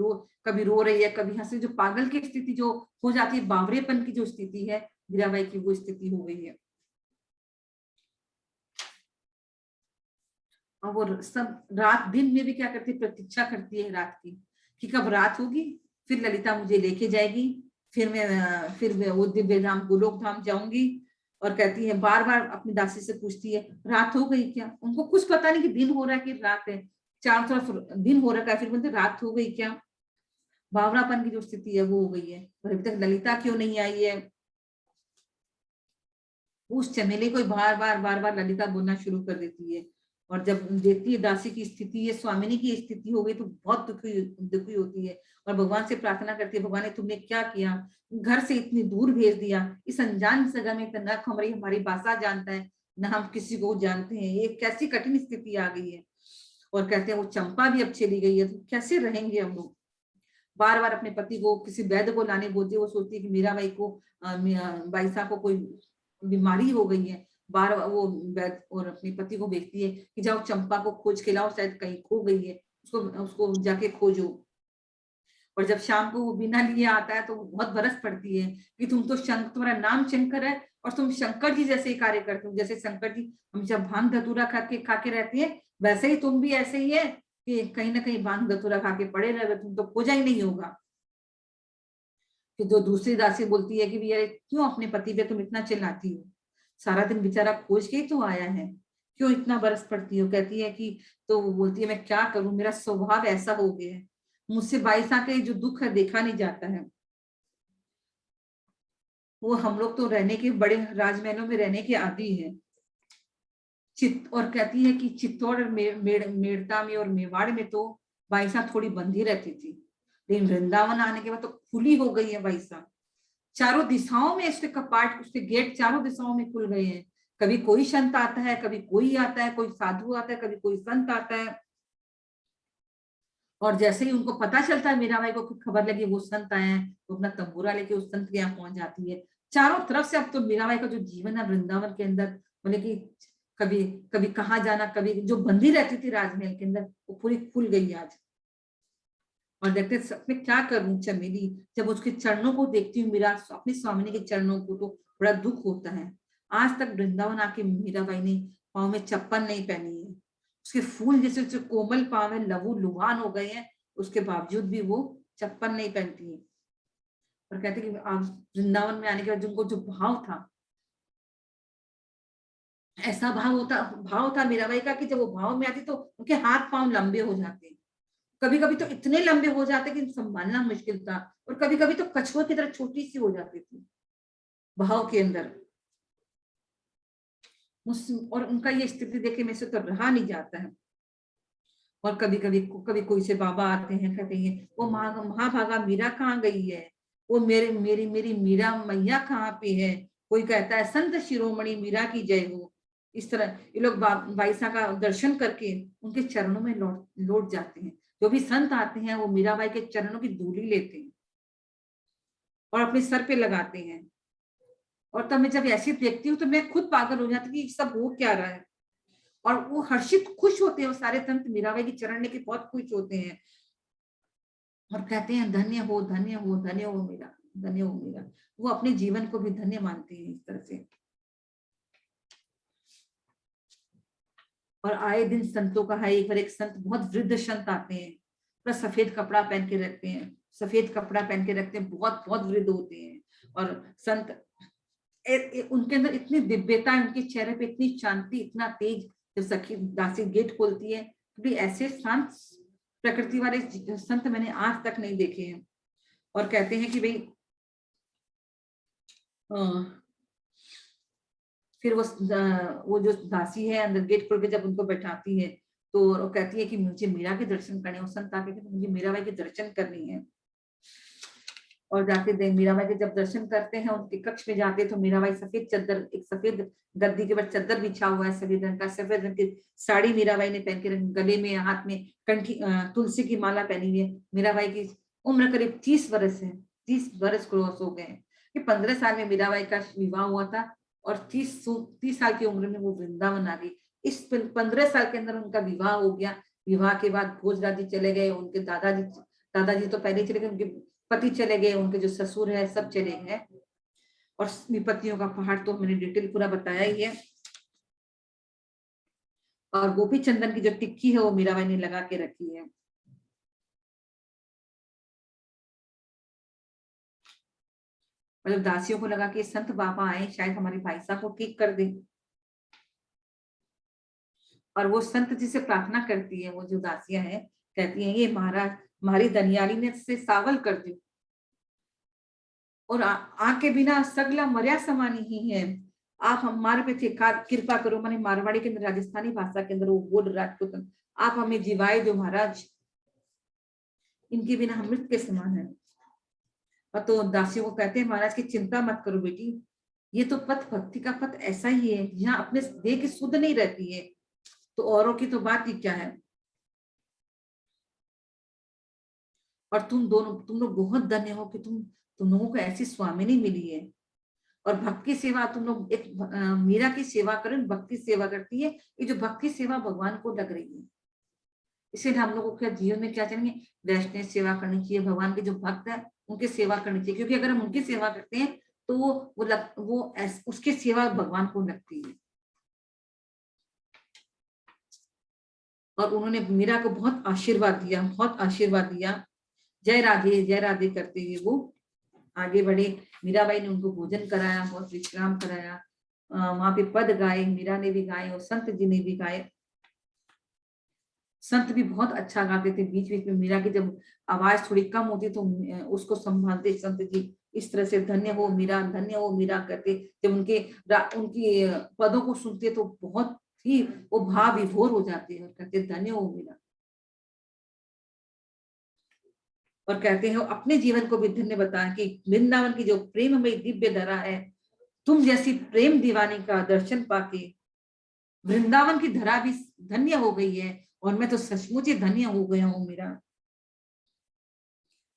रो रही है, कभी हंसी, जो पागल की स्थिति जो हो जाती है, बावरेपन की जो स्थिति है मीराबाई की, वो स्थिति हो गई है। और वो सब रात दिन में भी क्या करती है, प्रतीक्षा करती है रात की, कि कब रात होगी, फिर ललिता मुझे लेके जाएगी, फिर मैं वो दिव्य धाम गोलोक धाम जाऊंगी। और कहती है, बार बार अपनी दासी से पूछती है, रात हो गई क्या? उनको कुछ पता नहीं कि दिन हो रहा है कि रात है, चारों तरफ दिन हो रखा है, फिर बोलते रात हो गई क्या? बावरापन की जो स्थिति है वो हो गई है। और अभी तक ललिता क्यों नहीं आई है? उस चमेली को बार बार ललिता बोलना शुरू कर देती है। और जब देखती है दासी की स्थिति, ये स्वामिनी की स्थिति हो गई, तो बहुत दुखी होती है और भगवान से प्रार्थना करती है, भगवान ने तुमने क्या किया, घर से इतनी दूर भेज दिया, इस अनजान जगह में, न हमारी भाषा जानता है, न हम किसी को जानते हैं, ये कैसी कठिन स्थिति आ गई है। और कहते हैं, वो चंपा भी अब चली गई है, तो कैसे रहेंगे हम लोग? बार बार अपने पति को किसी वैद्य को लाने बोलती है, वो सोचती है कि मीराबाई को, बाई साहब को कोई बीमारी हो गई है। बार वो और अपने पति को देखती है कि जाओ चंपा को खोज के लाओ, शायद कहीं खो गई है, उसको जाके खोजो। और जब शाम को वो बिना लिए आता है तो वो बहुत बरस पड़ती है कि तुम तो तुम्हारा नाम शंकर है और तुम शंकर जी जैसे ही कार्य करते हो, जैसे शंकर जी हम जब भांग धतूरा खा के रहते हैं, वैसे ही तुम भी ऐसे ही है कि कहीं ना कहीं भांग धतूरा खा के पड़े रहे, तुम तो खोजा ही नहीं होगा। कि जो दूसरी दासी बोलती है कि भैया क्यों अपने पति पे तुम इतना चिल्लाती हो, सारा दिन बेचारा खोज के ही तो आया है, क्यों इतना बरस पड़ती हो? कहती है कि, तो वो बोलती है मैं क्या करूं, मेरा स्वभाव ऐसा हो गया है, मुझसे 22 के जो दुख है देखा नहीं जाता है। वो हम लोग तो रहने के बड़े राजमहलों में रहने के आदी हैं। और कहती है कि चित्तौड़ और मेड़ता में और मेवाड़ में तो बाईसा थोड़ी बंधी रहती थी, लेकिन वृंदावन आने के बाद तो खुली हो गई है बाईसा। चारों दिशाओं में उसके कपाट, उसके गेट चारों दिशाओं में खुल गए हैं। कभी कोई संत आता है, कभी कोई आता है, कोई साधु आता है, कभी कोई संत आता है। और जैसे ही उनको पता चलता है, मीराबाई को खबर लगी वो संत आए हैं, तो अपना तंबूरा लेके उस संत के यहाँ पहुंच जाती है। चारों तरफ से अब तो मीराबाई का जो जीवन है वृंदावन के अंदर, बोले कि कभी कभी कहाँ जाना, कभी जो बंदी रहती थी राजमहल के अंदर, वो पूरी खुल गई आज। और देखते सच में क्या करूं चमेली, जब उसके चरणों को देखती हूँ, मीरा अपने स्वामिनी के चरणों को, तो बड़ा दुख होता है। आज तक वृंदावन आके मीराबाई ने पाँव में चप्पल नहीं पहनी है। उसके फूल जैसे जो कोमल पाँव है, लहू लुहान हो गए हैं, उसके बावजूद भी वो चप्पल नहीं पहनती है। और कहते कि आज वृंदावन में आने के बाद उनको जो भाव था, ऐसा भाव था मीराबाई का कि जब वो भाव में आती तो उनके हाथ पांव लंबे हो जाते, कभी कभी तो इतने लंबे हो जाते कि संभालना मुश्किल था, और कभी कभी तो कछुआ की तरह छोटी सी हो जाती थी भाव के अंदर। और उनका ये स्थिति देखे मेरे से तो रहा नहीं जाता है। और कभी कोई से बाबा आते हैं, कहते हैं वो महाभागा मीरा कहाँ गई है, वो मेरी मीरा मैया कहाँ पे है। कोई कहता है संत शिरोमणि मीरा की जय हो। इस तरह ये लोग बाईसा का दर्शन करके उनके चरणों में लौट जाते हैं। जो भी संत आते हैं वो मीराबाई के चरणों की धूली लेते हैं और अपने सर पे लगाते हैं। और तब मैं जब ऐसी देखती हूँ तो मैं खुद पागल हो जाती हूँ कि सब हो क्या रहा है। और वो हर्षित खुश होते हैं, वो सारे संत मीराबाई की चरण लेके बहुत खुश होते हैं और कहते हैं धन्य हो धन्य हो धन्य हो मीरा, धन्य हो मीरा। वो अपने जीवन को भी धन्य मानते हैं इस तरह से। और आए दिन संतों का है, एक बार एक संत, बहुत वृद्ध संत आते हैं, पूरा सफेद कपड़ा पहन के रखते हैं, सफेद कपड़ा पहन के रखते हैं, बहुत बहुत वृद्ध होते हैं। और संत उनके अंदर इतनी दिव्यता है, उनके चेहरे पे इतनी शांति, इतना तेज। जब सखी दासी गेट खोलती है, तो ऐसे शांत प्रकृति वाले संत मैंने आज तक नहीं देखे हैं। और कहते हैं कि भाई फिर वो जो दासी है अंदर गेट खोल के जब उनको बैठाती है, तो वो कहती है कि मुझे मीरा के दर्शन करने, उस संत आके मुझे मीराबाई के दर्शन करनी है। और जाके मीराबाई के जब दर्शन करते हैं, उनके कक्ष में जाते हैं, तो मीराबाई सफेद चादर, एक सफेद गद्दी के ऊपर चादर बिछा हुआ है सफेद रंग का, सफेद रंग की साड़ी मीराबाई ने पहन के, गले में हाथ में कंठी तुलसी की माला पहनी हुई है। मीराबाई की उम्र करीब 30 वर्ष है, 30 वर्ष क्रॉस हो गए। 15 साल में मीराबाई का विवाह हुआ था और 30 साल की उम्र में वो वृंदावन आ गई। इस 15 साल के अंदर उनका विवाह हो गया। विवाह के बाद भोजराजी चले गए, उनके दादाजी तो पहले चले गए, उनके पति चले गए, उनके जो ससुर है सब चले गए। और विपत्तियों का पहाड़ तो मैंने डिटेल पूरा बताया ही है। और गोपी चंदन की जो टिक्की है वो मीराबाई ने लगा के रखी है। मतलब दासियों को लगा कि संत बाबा आए, शायद हमारे भाई साहब को ठीक कर दे। और वो संत जी से प्रार्थना करती है, वो जो दासियां हैं, कहती हैं ये महाराज हमारी दनियाली ने से सावल कर दी, और आके बिना सगला मर्या समानी ही है, आप हमारे पे कृपा करो। माने मारवाड़ी के अंदर, राजस्थानी भाषा के अंदर वो बोल राजपूत, आप हमें जीवाए दो महाराज, इनके बिना हम मृत के समान है। और तो दासियों को कहते हैं महाराज की चिंता मत करो बेटी, ये तो पथ भक्ति का पथ ऐसा ही है, जहाँ अपने देह की शुद्ध नहीं रहती है तो औरों की तो बात ही क्या है। और तुम लोग बहुत धन्य हो कि तुम लोगों को ऐसी स्वामिनी मिली है। और भक्ति सेवा तुम लोग एक मीरा की सेवा करें, भक्ति सेवा करती है, ये जो भक्ति सेवा भगवान को लग रही है। इसलिए हम लोगों के जीवन में क्या चाहिए, वैष्णव सेवा करनी चाहिए, भगवान के जो भक्त है उनकी सेवा करनी चाहिए, क्योंकि अगर हम उनकी सेवा करते हैं तो उसकी सेवा भगवान को लगती है। और उन्होंने मीरा को बहुत आशीर्वाद दिया, बहुत आशीर्वाद दिया। जय राधे करते हुए वो आगे बढ़े। मीराबाई ने उनको भोजन कराया, बहुत विश्राम कराया। वहां पे पद गाए, मीरा ने भी गाए और संत जी ने भी गाए। संत भी बहुत अच्छा गाते थे। बीच बीच में मीरा की जब आवाज थोड़ी कम होती तो उसको संभालते संत जी। इस तरह से धन्य हो मीरा, धन्य हो मीरा करते। जब उनकी पदों को सुनते तो बहुत ही वो भाव विभोर हो जाते हैं और कहते धन्य हो मीरा। और कहते हैं अपने जीवन को भी धन्य बताएं कि वृंदावन की जो प्रेम में दिव्य धरा है, तुम जैसी प्रेम दीवानी का दर्शन पाके वृंदावन की धरा भी धन्य हो गई है और मैं तो सचमुच ही धन्य हो गया हूँ मीरा।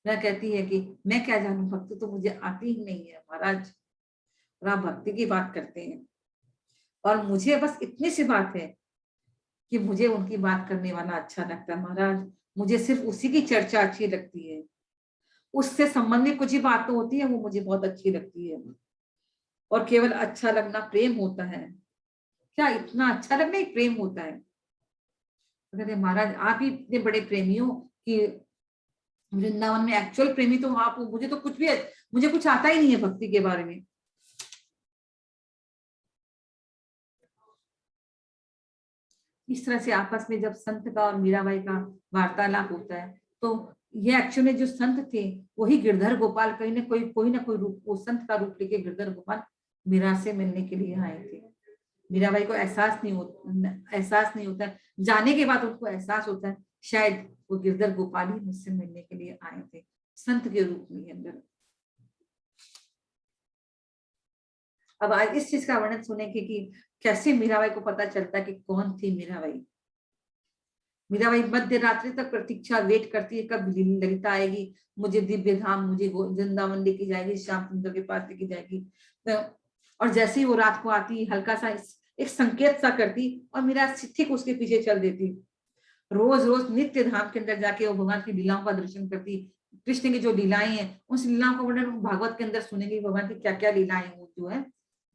मैं कहती है कि मैं क्या जानू, भक्ति तो मुझे आती ही नहीं है महाराज। और आप भक्ति की बात करते हैं और मुझे बस इतनी सी बात है कि मुझे उनकी बात करने वाला अच्छा लगता है महाराज। मुझे सिर्फ उसी की चर्चा अच्छी लगती है। उससे संबंधित कुछ ही बात तो होती है वो मुझे बहुत अच्छी लगती है। और केवल अच्छा लगना प्रेम होता है क्या? इतना अच्छा लगना ही प्रेम होता है? कहते महाराज आप ही इतने बड़े प्रेमी हो कि वृंदावन में एक्चुअल प्रेमी तो आप हो। मुझे तो मुझे कुछ आता ही नहीं है भक्ति के बारे में। इस तरह से आपस में जब संत का और मीराबाई का वार्तालाप होता है तो ये एक्चुअली जो संत थे वही गिरधर गोपाल कहीं ना कोई रूप, वो संत का रूप लेके गिरधर गोपाल मीरा से मिलने के लिए आए थे। मीराबाई को एहसास नहीं होता है। जाने के बाद उनको एहसास होता है शायद वो गिरधर गोपाल ही मुझसे मिलने के लिए आए थे संत के रूप में अंदर। अब आज इस चीज का वर्णन सुनेंगे कि कैसे मीराबाई को पता चलता है कि कौन थी मीराबाई। मीराबाई मध्य रात्रि तक प्रतीक्षा वेट करती है कब ललिता आएगी, मुझे दिव्य धाम, मुझे वृंदावन लेके जाएगी, श्याम सुंदर के पास लेके जाएगी। और जैसे ही वो रात को आती हल्का सा एक संकेत सा करती और मीरा ठीक उसके पीछे चल देती। रोज रोज नित्य धाम के अंदर जाके वो भगवान की लीलाओं का दर्शन करती। कृष्ण की जो लीलाएं हैं उस लीलाओं का वर्णन भागवत के अंदर सुनेंगे। भगवान की क्या क्या लीलाएं वो जो है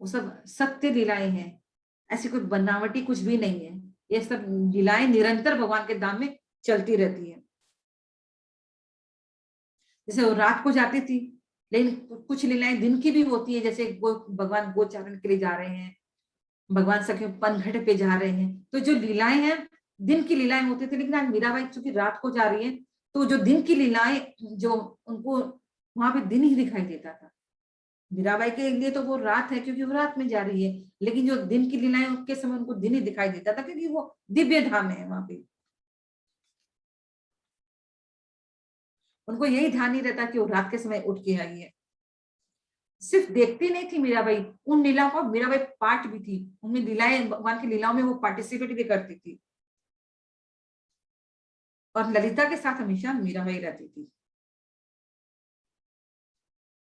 वो सब सत्य लीलाएं हैं। ऐसी कोई बनावटी कुछ भी नहीं है। ये सब लीलाएं निरंतर भगवान के धाम में चलती रहती है। जैसे वो रात को जाती थी लेकिन कुछ लीलाएं दिन की भी होती है। जैसे भगवान गोचारण के लिए जा रहे हैं, भगवान सखे पनघट पे जा रहे हैं, तो जो लीलाएं हैं दिन की लीलाएं होती थी। लेकिन आज मीराबाई चूंकि रात को जा रही है तो जो दिन की लीलाएं जो उनको वहां पे दिन ही दिखाई देता था। मीराबाई के लिए तो वो रात है क्योंकि वो रात में जा रही है, लेकिन जो दिन की लीलाएं उसके समय उनको दिन ही दिखाई देता था क्योंकि वो दिव्य धाम है। वहां पे उनको यही ध्यान नहीं रहता कि वो रात के समय उठ के आई है। सिर्फ देखती नहीं थी मीराबाई, उन लीलाओं को मीराबाई पार्ट भी थी। उनमें लीलाएं भगवान की लीलाओं में वो पार्टिसिपेट भी करती थी। और ललिता के साथ हमेशा मीराबाई रहती थी।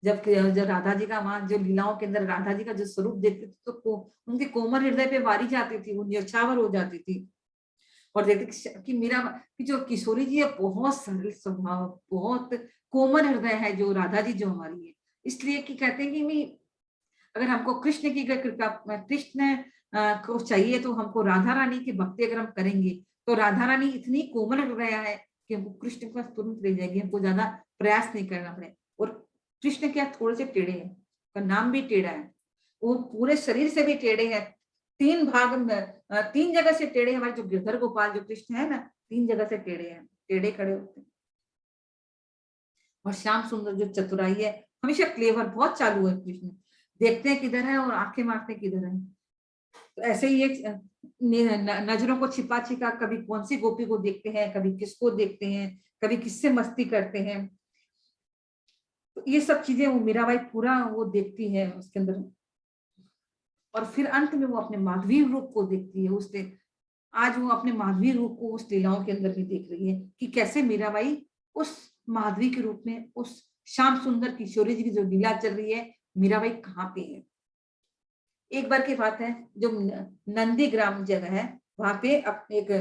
जब राधा जी का वहां जो लीलाओं के अंदर राधा जी का जो स्वरूप देखते थे तो उनके कोमल हृदय पे वारी जाती थी, वो न्यौछावर हो जाती थी। और देखते कि मीरा की जो किशोरी जी है बहुत सरल स्वभाव, बहुत कोमल हृदय है जो राधा जी जो हमारी है। इसलिए कि कहते हैं कि अगर हमको कृष्ण की कृपा, कृष्ण को चाहिए तो हमको राधा रानी की भक्ति अगर हम करेंगे तो राधा रानी इतनी कोमल हृदय है कि हमको कृष्ण के पास तुरंत ले जाएगी। हमको ज्यादा प्रयास नहीं करना पड़े। और कृष्ण क्या थोड़े से टेढ़े हैं, का नाम भी टेढ़ा है, वो पूरे शरीर से भी टेढ़े हैं। तीन भाग में 3 जगह से टेढ़े। हमारे जो गिरधर गोपाल जो कृष्ण है ना 3 जगह से टेढ़े हैं, टेढ़े खड़े होते हैं। और श्याम सुंदर जो चतुराई है, हमेशा क्लेवर, बहुत चालू है कृष्ण, देखते हैं किधर है और आंखें मारते किधर है। तो ऐसे ही एक नजरों को छिपा छिपा कभी कौन सी गोपी को देखते हैं, कभी किसको देखते हैं, कभी किससे मस्ती करते हैं। तो ये सब चीजें वो मीराबाई पूरा वो देखती है उसके अंदर। और फिर अंत में वो अपने माधवी रूप को देखती है। उसने आज वो अपने माधवी रूप को उस लीलाओं के अंदर भी देख रही है कि कैसे मीराबाई उस माधवी के रूप में उस श्याम सुंदर किशोरी जी की जो लीला चल रही है, मीराबाई कहाँ पे है। एक बार की बात है, जो नंदी ग्राम जगह है वहां पे एक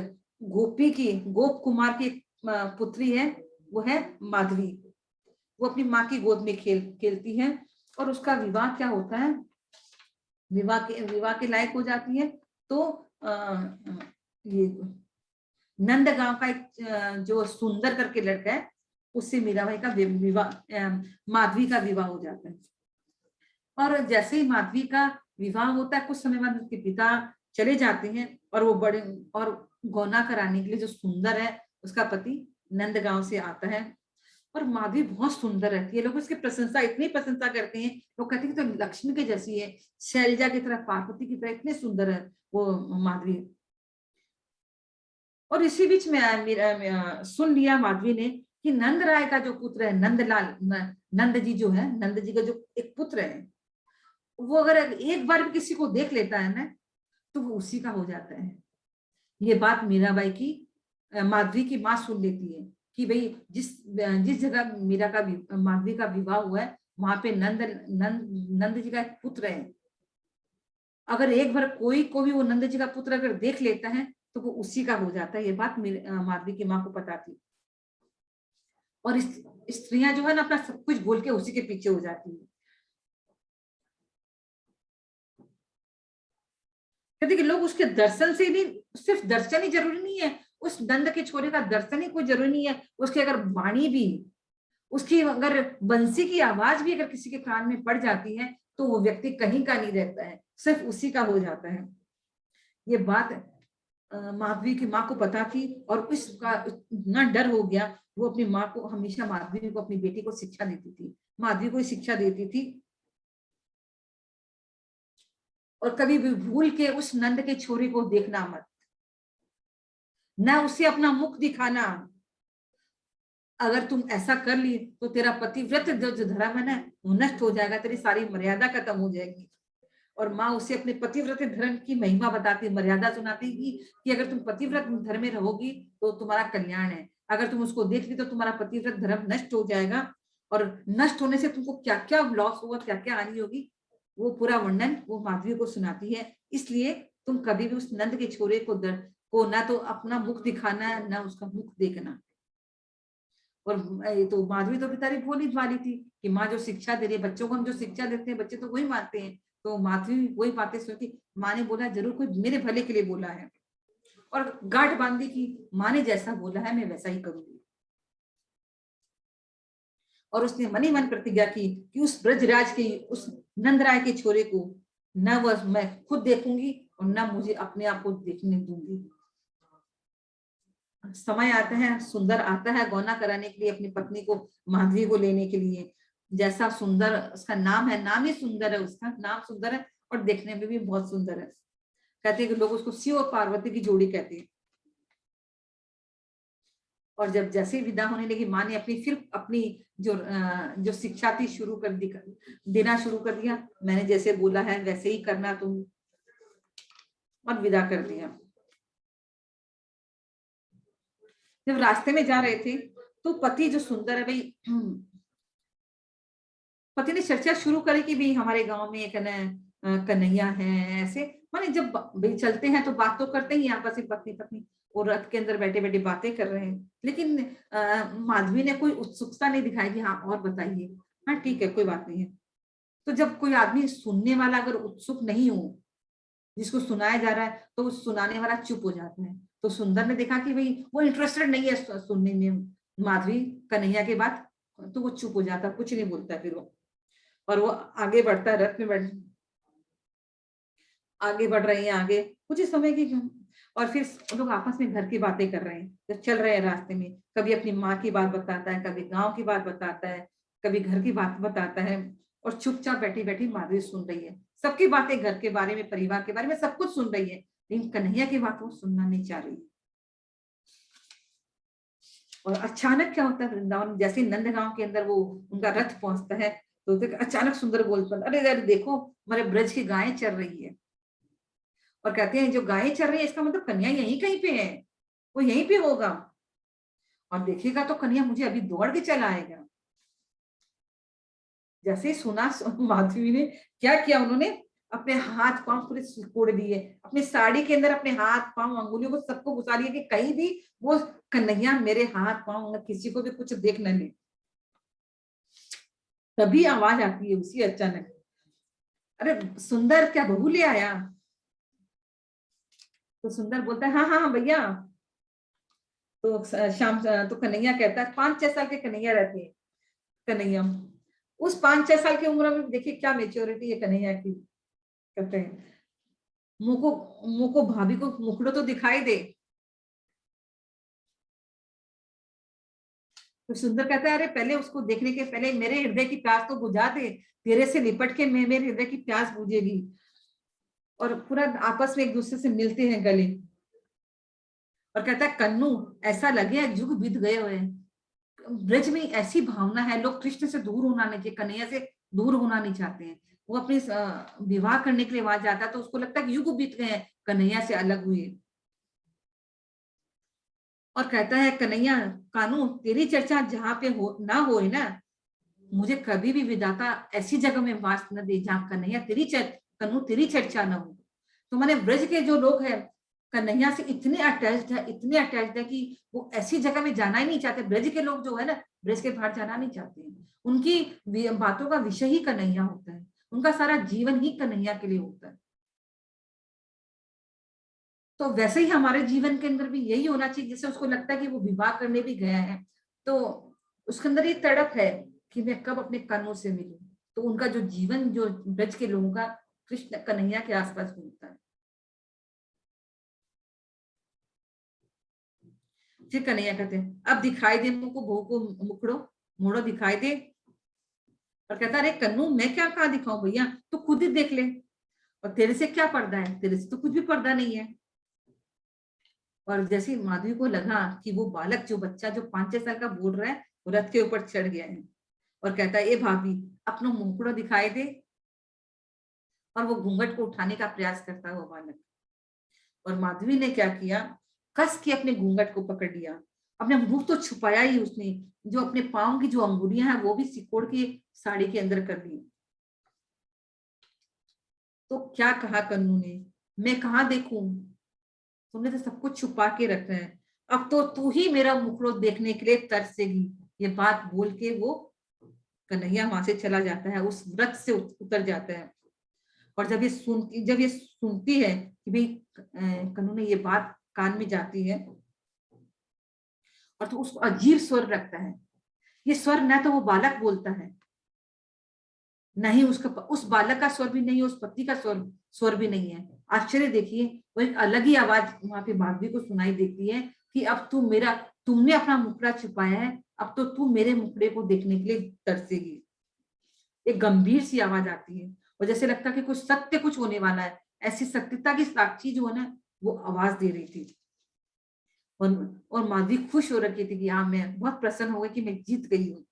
गोपी की, गोप कुमार की पुत्री है, वो है माधवी। वो अपनी माँ की गोद में खेलती है और उसका विवाह क्या होता है, विवाह के लायक हो जाती है। तो ये नंद गांव का एक जो सुंदर करके लड़का है उससे मीराबाई का विवाह, माधवी का विवाह हो जाता है। और जैसे ही माधवी का विवाह होता है, कुछ समय बाद उसके पिता चले जाते हैं और वो बड़े और गौना कराने के लिए जो सुंदर है उसका पति नंदगांव से आता है। और माधवी बहुत सुंदर रहती है, लोग उसकी प्रशंसा, इतनी प्रशंसा करते हैं, लोग कहते हैं कि तो लक्ष्मी के जैसी है, शैलजा की तरह, पार्वती की तरह, इतने सुंदर है वो माधवी। और इसी बीच में सुन लिया माधवी ने कि नंद राय का जो पुत्र है नंदलाल, नंद जी जो है, नंद जी का जो एक पुत्र है, वो अगर एक बार भी किसी को देख लेता है ना तो वो उसी का हो जाता है। ये बात मीराबाई की, माधवी की माँ सुन लेती है कि भाई जिस जिस जगह मीरा का माधवी का विवाह हुआ है वहां पे नंद जी का एक पुत्र है। अगर एक बार कोई को भी वो नंद जी का पुत्र अगर देख लेता है तो वो उसी का हो जाता है। ये बात माधवी की माँ को पता थी। और स्त्रियां जो है ना अपना सब कुछ बोल के उसी के पीछे हो जाती है। कहते कि लोग उसके दर्शन से भी, सिर्फ दर्शन ही जरूरी नहीं है, उस नंद के छोरे का दर्शन ही कोई जरूरी नहीं है, उसकी अगर वाणी भी, उसकी अगर बंसी की आवाज भी अगर किसी के कान में पड़ जाती है तो वो व्यक्ति कहीं का नहीं रहता है, सिर्फ उसी का हो जाता है। ये बात माधवी की माँ को पता थी और इसका इतना डर हो गया, वो अपनी माँ को हमेशा, माधवी को, अपनी बेटी को शिक्षा देती थी, माधवी को शिक्षा देती थी। और कभी भी भूल के उस नंद के छोरे को देखना मत, ना उसे अपना मुख दिखाना। अगर तुम ऐसा कर ली तो तेरा पतिव्रत जो धर्म है ना वो नष्ट हो जाएगा, तेरी सारी मर्यादा खत्म हो जाएगी। और माँ उसे अपने पतिव्रत धर्म की महिमा बताती, मर्यादा सुनाती कि अगर तुम पतिव्रत धर्म में रहोगी तो तुम्हारा कल्याण है, अगर तुम उसको देख ली तो तुम्हारा पतिव्रत धर्म नष्ट हो जाएगा, और नष्ट होने से तुमको क्या क्या लॉस होगा, क्या क्या हानि होगी, वो पूरा वर्णन वो माधवी को सुनाती है। इसलिए तुम कभी भी उस नंद के छोरे को ना तो अपना मुख दिखाना, ना उसका मुख देखना। और तो माधवी तो बेचारी भोली भाली थी कि माँ जो शिक्षा दे रही है, बच्चों को हम जो शिक्षा देते हैं बच्चे तो वही मानते हैं। तो माधवी वही बातें सुनती, माँ ने बोला जरूर कोई मेरे भले के लिए बोला है, और गांठ बांधी की माँ ने जैसा बोला है मैं वैसा ही करूंगी। और उसने मन ही मन प्रतिज्ञा की कि उस ब्रजराज के, उस नंदराय के छोरे को न वह मैं खुद देखूंगी और न मुझे अपने आप को देखने दूंगी। समय आता है, सुंदर आता है गौना कराने के लिए अपनी पत्नी को, माधवी को लेने के लिए। जैसा सुंदर उसका नाम है, नाम ही सुंदर है, उसका नाम सुंदर है और देखने में भी बहुत सुंदर है। कहते हैं कि लोग उसको शिव और पार्वती की जोड़ी कहते हैं। और जब जैसे विदा होने लगी, माँ ने फिर अपनी जो शिक्षा थी शुरू कर दी, देना शुरू कर दिया, मैंने जैसे बोला है वैसे ही करना तुम, और विदा कर दिया। जब रास्ते में जा रहे थे तो पति जो सुंदर है भाई, पति ने चर्चा शुरू करी कि भाई हमारे गांव में एक कन्हैया है, ऐसे माने जब भाई चलते हैं तो बात तो करते ही आपस में पत्नी पत्नी, और रथ के अंदर बैठे बैठे बातें कर रहे हैं। लेकिन माधवी ने कोई उत्सुकता नहीं दिखाई कि हाँ और बताइए, हाँ ठीक है कोई बात नहीं है। तो जब कोई आदमी सुनने वाला अगर उत्सुक नहीं हो, जिसको सुनाया जा रहा है, तो सुनाने वाला चुप हो जाता है। तो सुंदर ने देखा कि भाई वो इंटरेस्टेड नहीं है सुनने में माधवी कन्हैया के बात, तो वो चुप हो जाता, कुछ नहीं बोलता फिर वो, और वो आगे बढ़ता है, रथ में आगे बढ़ रहे हैं, आगे कुछ ही समय की, और फिर लोग आपस में घर की बातें कर रहे हैं। जब चल रहे हैं रास्ते में, कभी अपनी माँ की बात बताता है, कभी गांव की बात बताता है, कभी घर की बात बताता है, और चुपचाप बैठी बैठी माधवी सुन रही है सबकी बातें, घर के बारे में, परिवार के बारे में, सब कुछ सुन रही है, लेकिन कन्हैया की बात वो सुनना नहीं चाह रही। और अचानक क्या होता है, वृंदावन जैसे नंदगांव के अंदर वो उनका रथ पहुंचता है, तो अचानक सुंदर बोल पड़ता, अरे अरे देखो हमारे ब्रज की गायें चल रही है। और कहते हैं जो गायें चल रही है इसका मतलब कन्या यहीं कहीं पे है, वो यहीं पे होगा, और देखिएगा तो कन्या मुझे अभी दौड़ के चला आएगा। जैसे ही सुना माधवी ने क्या किया, उन्होंने अपने हाथ पांव पूरे सिकोड़ दिए, अपनी साड़ी के अंदर अपने हाथ पांव अंगुलियों को सबको घुसा लिया कि कहीं भी वो कन्हैया मेरे हाथ पांव किसी को भी कुछ देख न ले। तभी आवाज आती है उसी अचानक, अरे सुंदर क्या बहू ले आया? तो सुंदर बोलता है हाँ हाँ हाँ भैया। तो शाम तो कन्हैया कहता है, 5-6 साल के कन्हैया रहती है, कन्हैया उस 5-6 साल की उम्र में देखिए क्या मेच्योरिटी है कन्हैया की। कहते हैं मुंह को भाभी को मुखड़ो तो दिखाई दे। तो सुंदर कहता है, अरे पहले उसको देखने के पहले मेरे हृदय की प्यास तो बुझा दे, तेरे से लिपट के मैं मेरे हृदय की प्यास बुझेगी। और पूरा आपस में एक दूसरे से मिलते हैं गले। और कहता है, कन्नू ऐसा लगे युग बीत गए हुए हैं। ब्रज में ऐसी भावना है, लोग कृष्ण से दूर होना नहीं चाहिए, कन्हैया से दूर होना नहीं चाहते हैं। वो अपने विवाह करने के लिए वहां जाता है तो उसको लगता है कि युग बीत गए हैं कन्हैया से अलग हुए। और कहता है, कन्हैया कानू तेरी चर्चा जहां पे हो ना हो ना, मुझे कभी भी विधाता ऐसी जगह में वास न दे जहां कन्हैया कन्नू तेरी चर्चा न हो। तो मैंने ब्रज के जो लोग हैं कन्हैया से इतने अटैच्ड है कि वो ऐसी जगह में जाना ही नहीं चाहते। ब्रज के लोग जो है ना, ब्रज के बाहर जाना नहीं चाहते हैं। उनकी बातों का विषय ही कन्हैया होता है, उनका सारा जीवन ही कन्हैया के लिए होता है। तो वैसे ही हमारे जीवन के अंदर भी यही होना चाहिए। जैसे उसको लगता है कि वो विवाह करने भी गया है तो उसके अंदर ये तड़प है कि मैं कब अपने कन्नू से मिलूं। तो उनका जो जीवन जो ब्रज के लोगों का कृष्ण कन्हैया के आसपास घूमता है। फिर कन्हैया कहते हैं, अब दिखाई दे मुझको बहू को मुखड़ो मोड़ो दिखाई दे। और कहता है, अरे कन्नू मैं क्या कहा दिखाऊं भैया, तो खुद ही देख ले। और तेरे से क्या पर्दा है, तेरे से तो कुछ भी पर्दा नहीं है। और जैसे माधवी को लगा कि वो बालक जो बच्चा जो 5-6 साल का बोल रहा है वो रथ के ऊपर चढ़ गया है और कहता है, ए भाभी अपना मुखड़ा दिखाई दे। और वो घूंघट को उठाने का प्रयास करता है वो बालक। और माधवी ने क्या किया, कस के अपने घूंघट को पकड़ लिया। अपने मुंह तो छुपाया ही उसने, जो अपने पाँव की जो अंगुलियां हैं वो भी सिकोड़ के साड़ी के अंदर कर दी। तो क्या कहा कन्नू ने, मैं कहाँ देखूं, तुमने तो सब कुछ छुपा के रखा है, अब तो तू ही मेरा मुखड़ो देखने के लिए तरसेगी। ये बात बोल के वो कन्हैया वहां से चला जाता है, उस व्रत से उतर जाता है। और जब ये सुनती है कि भाई कन्नू ने ये बात कान में जाती है और तो उसको अजीब स्वर लगता है। ये स्वर न तो वो बालक बोलता है, नहीं उसका उस बालक का स्वर भी नहीं, उस पति का स्वर भी नहीं है। आश्चर्य देखिए, वो एक अलग ही आवाज वहां पे माधवी को सुनाई देती है कि अब तुमने अपना मुखड़ा छुपाया है, अब तो तू मेरे मुखड़े को देखने के लिए तरसेगी। एक गंभीर सी आवाज आती है और जैसे लगता है कि कुछ होने वाला है। ऐसी सत्यता की साक्षी जो है ना वो आवाज दे रही थी। और माधवी खुश हो रखी थी कि हाँ मैं बहुत प्रसन्न हो गई कि मैं जीत गई हूँ।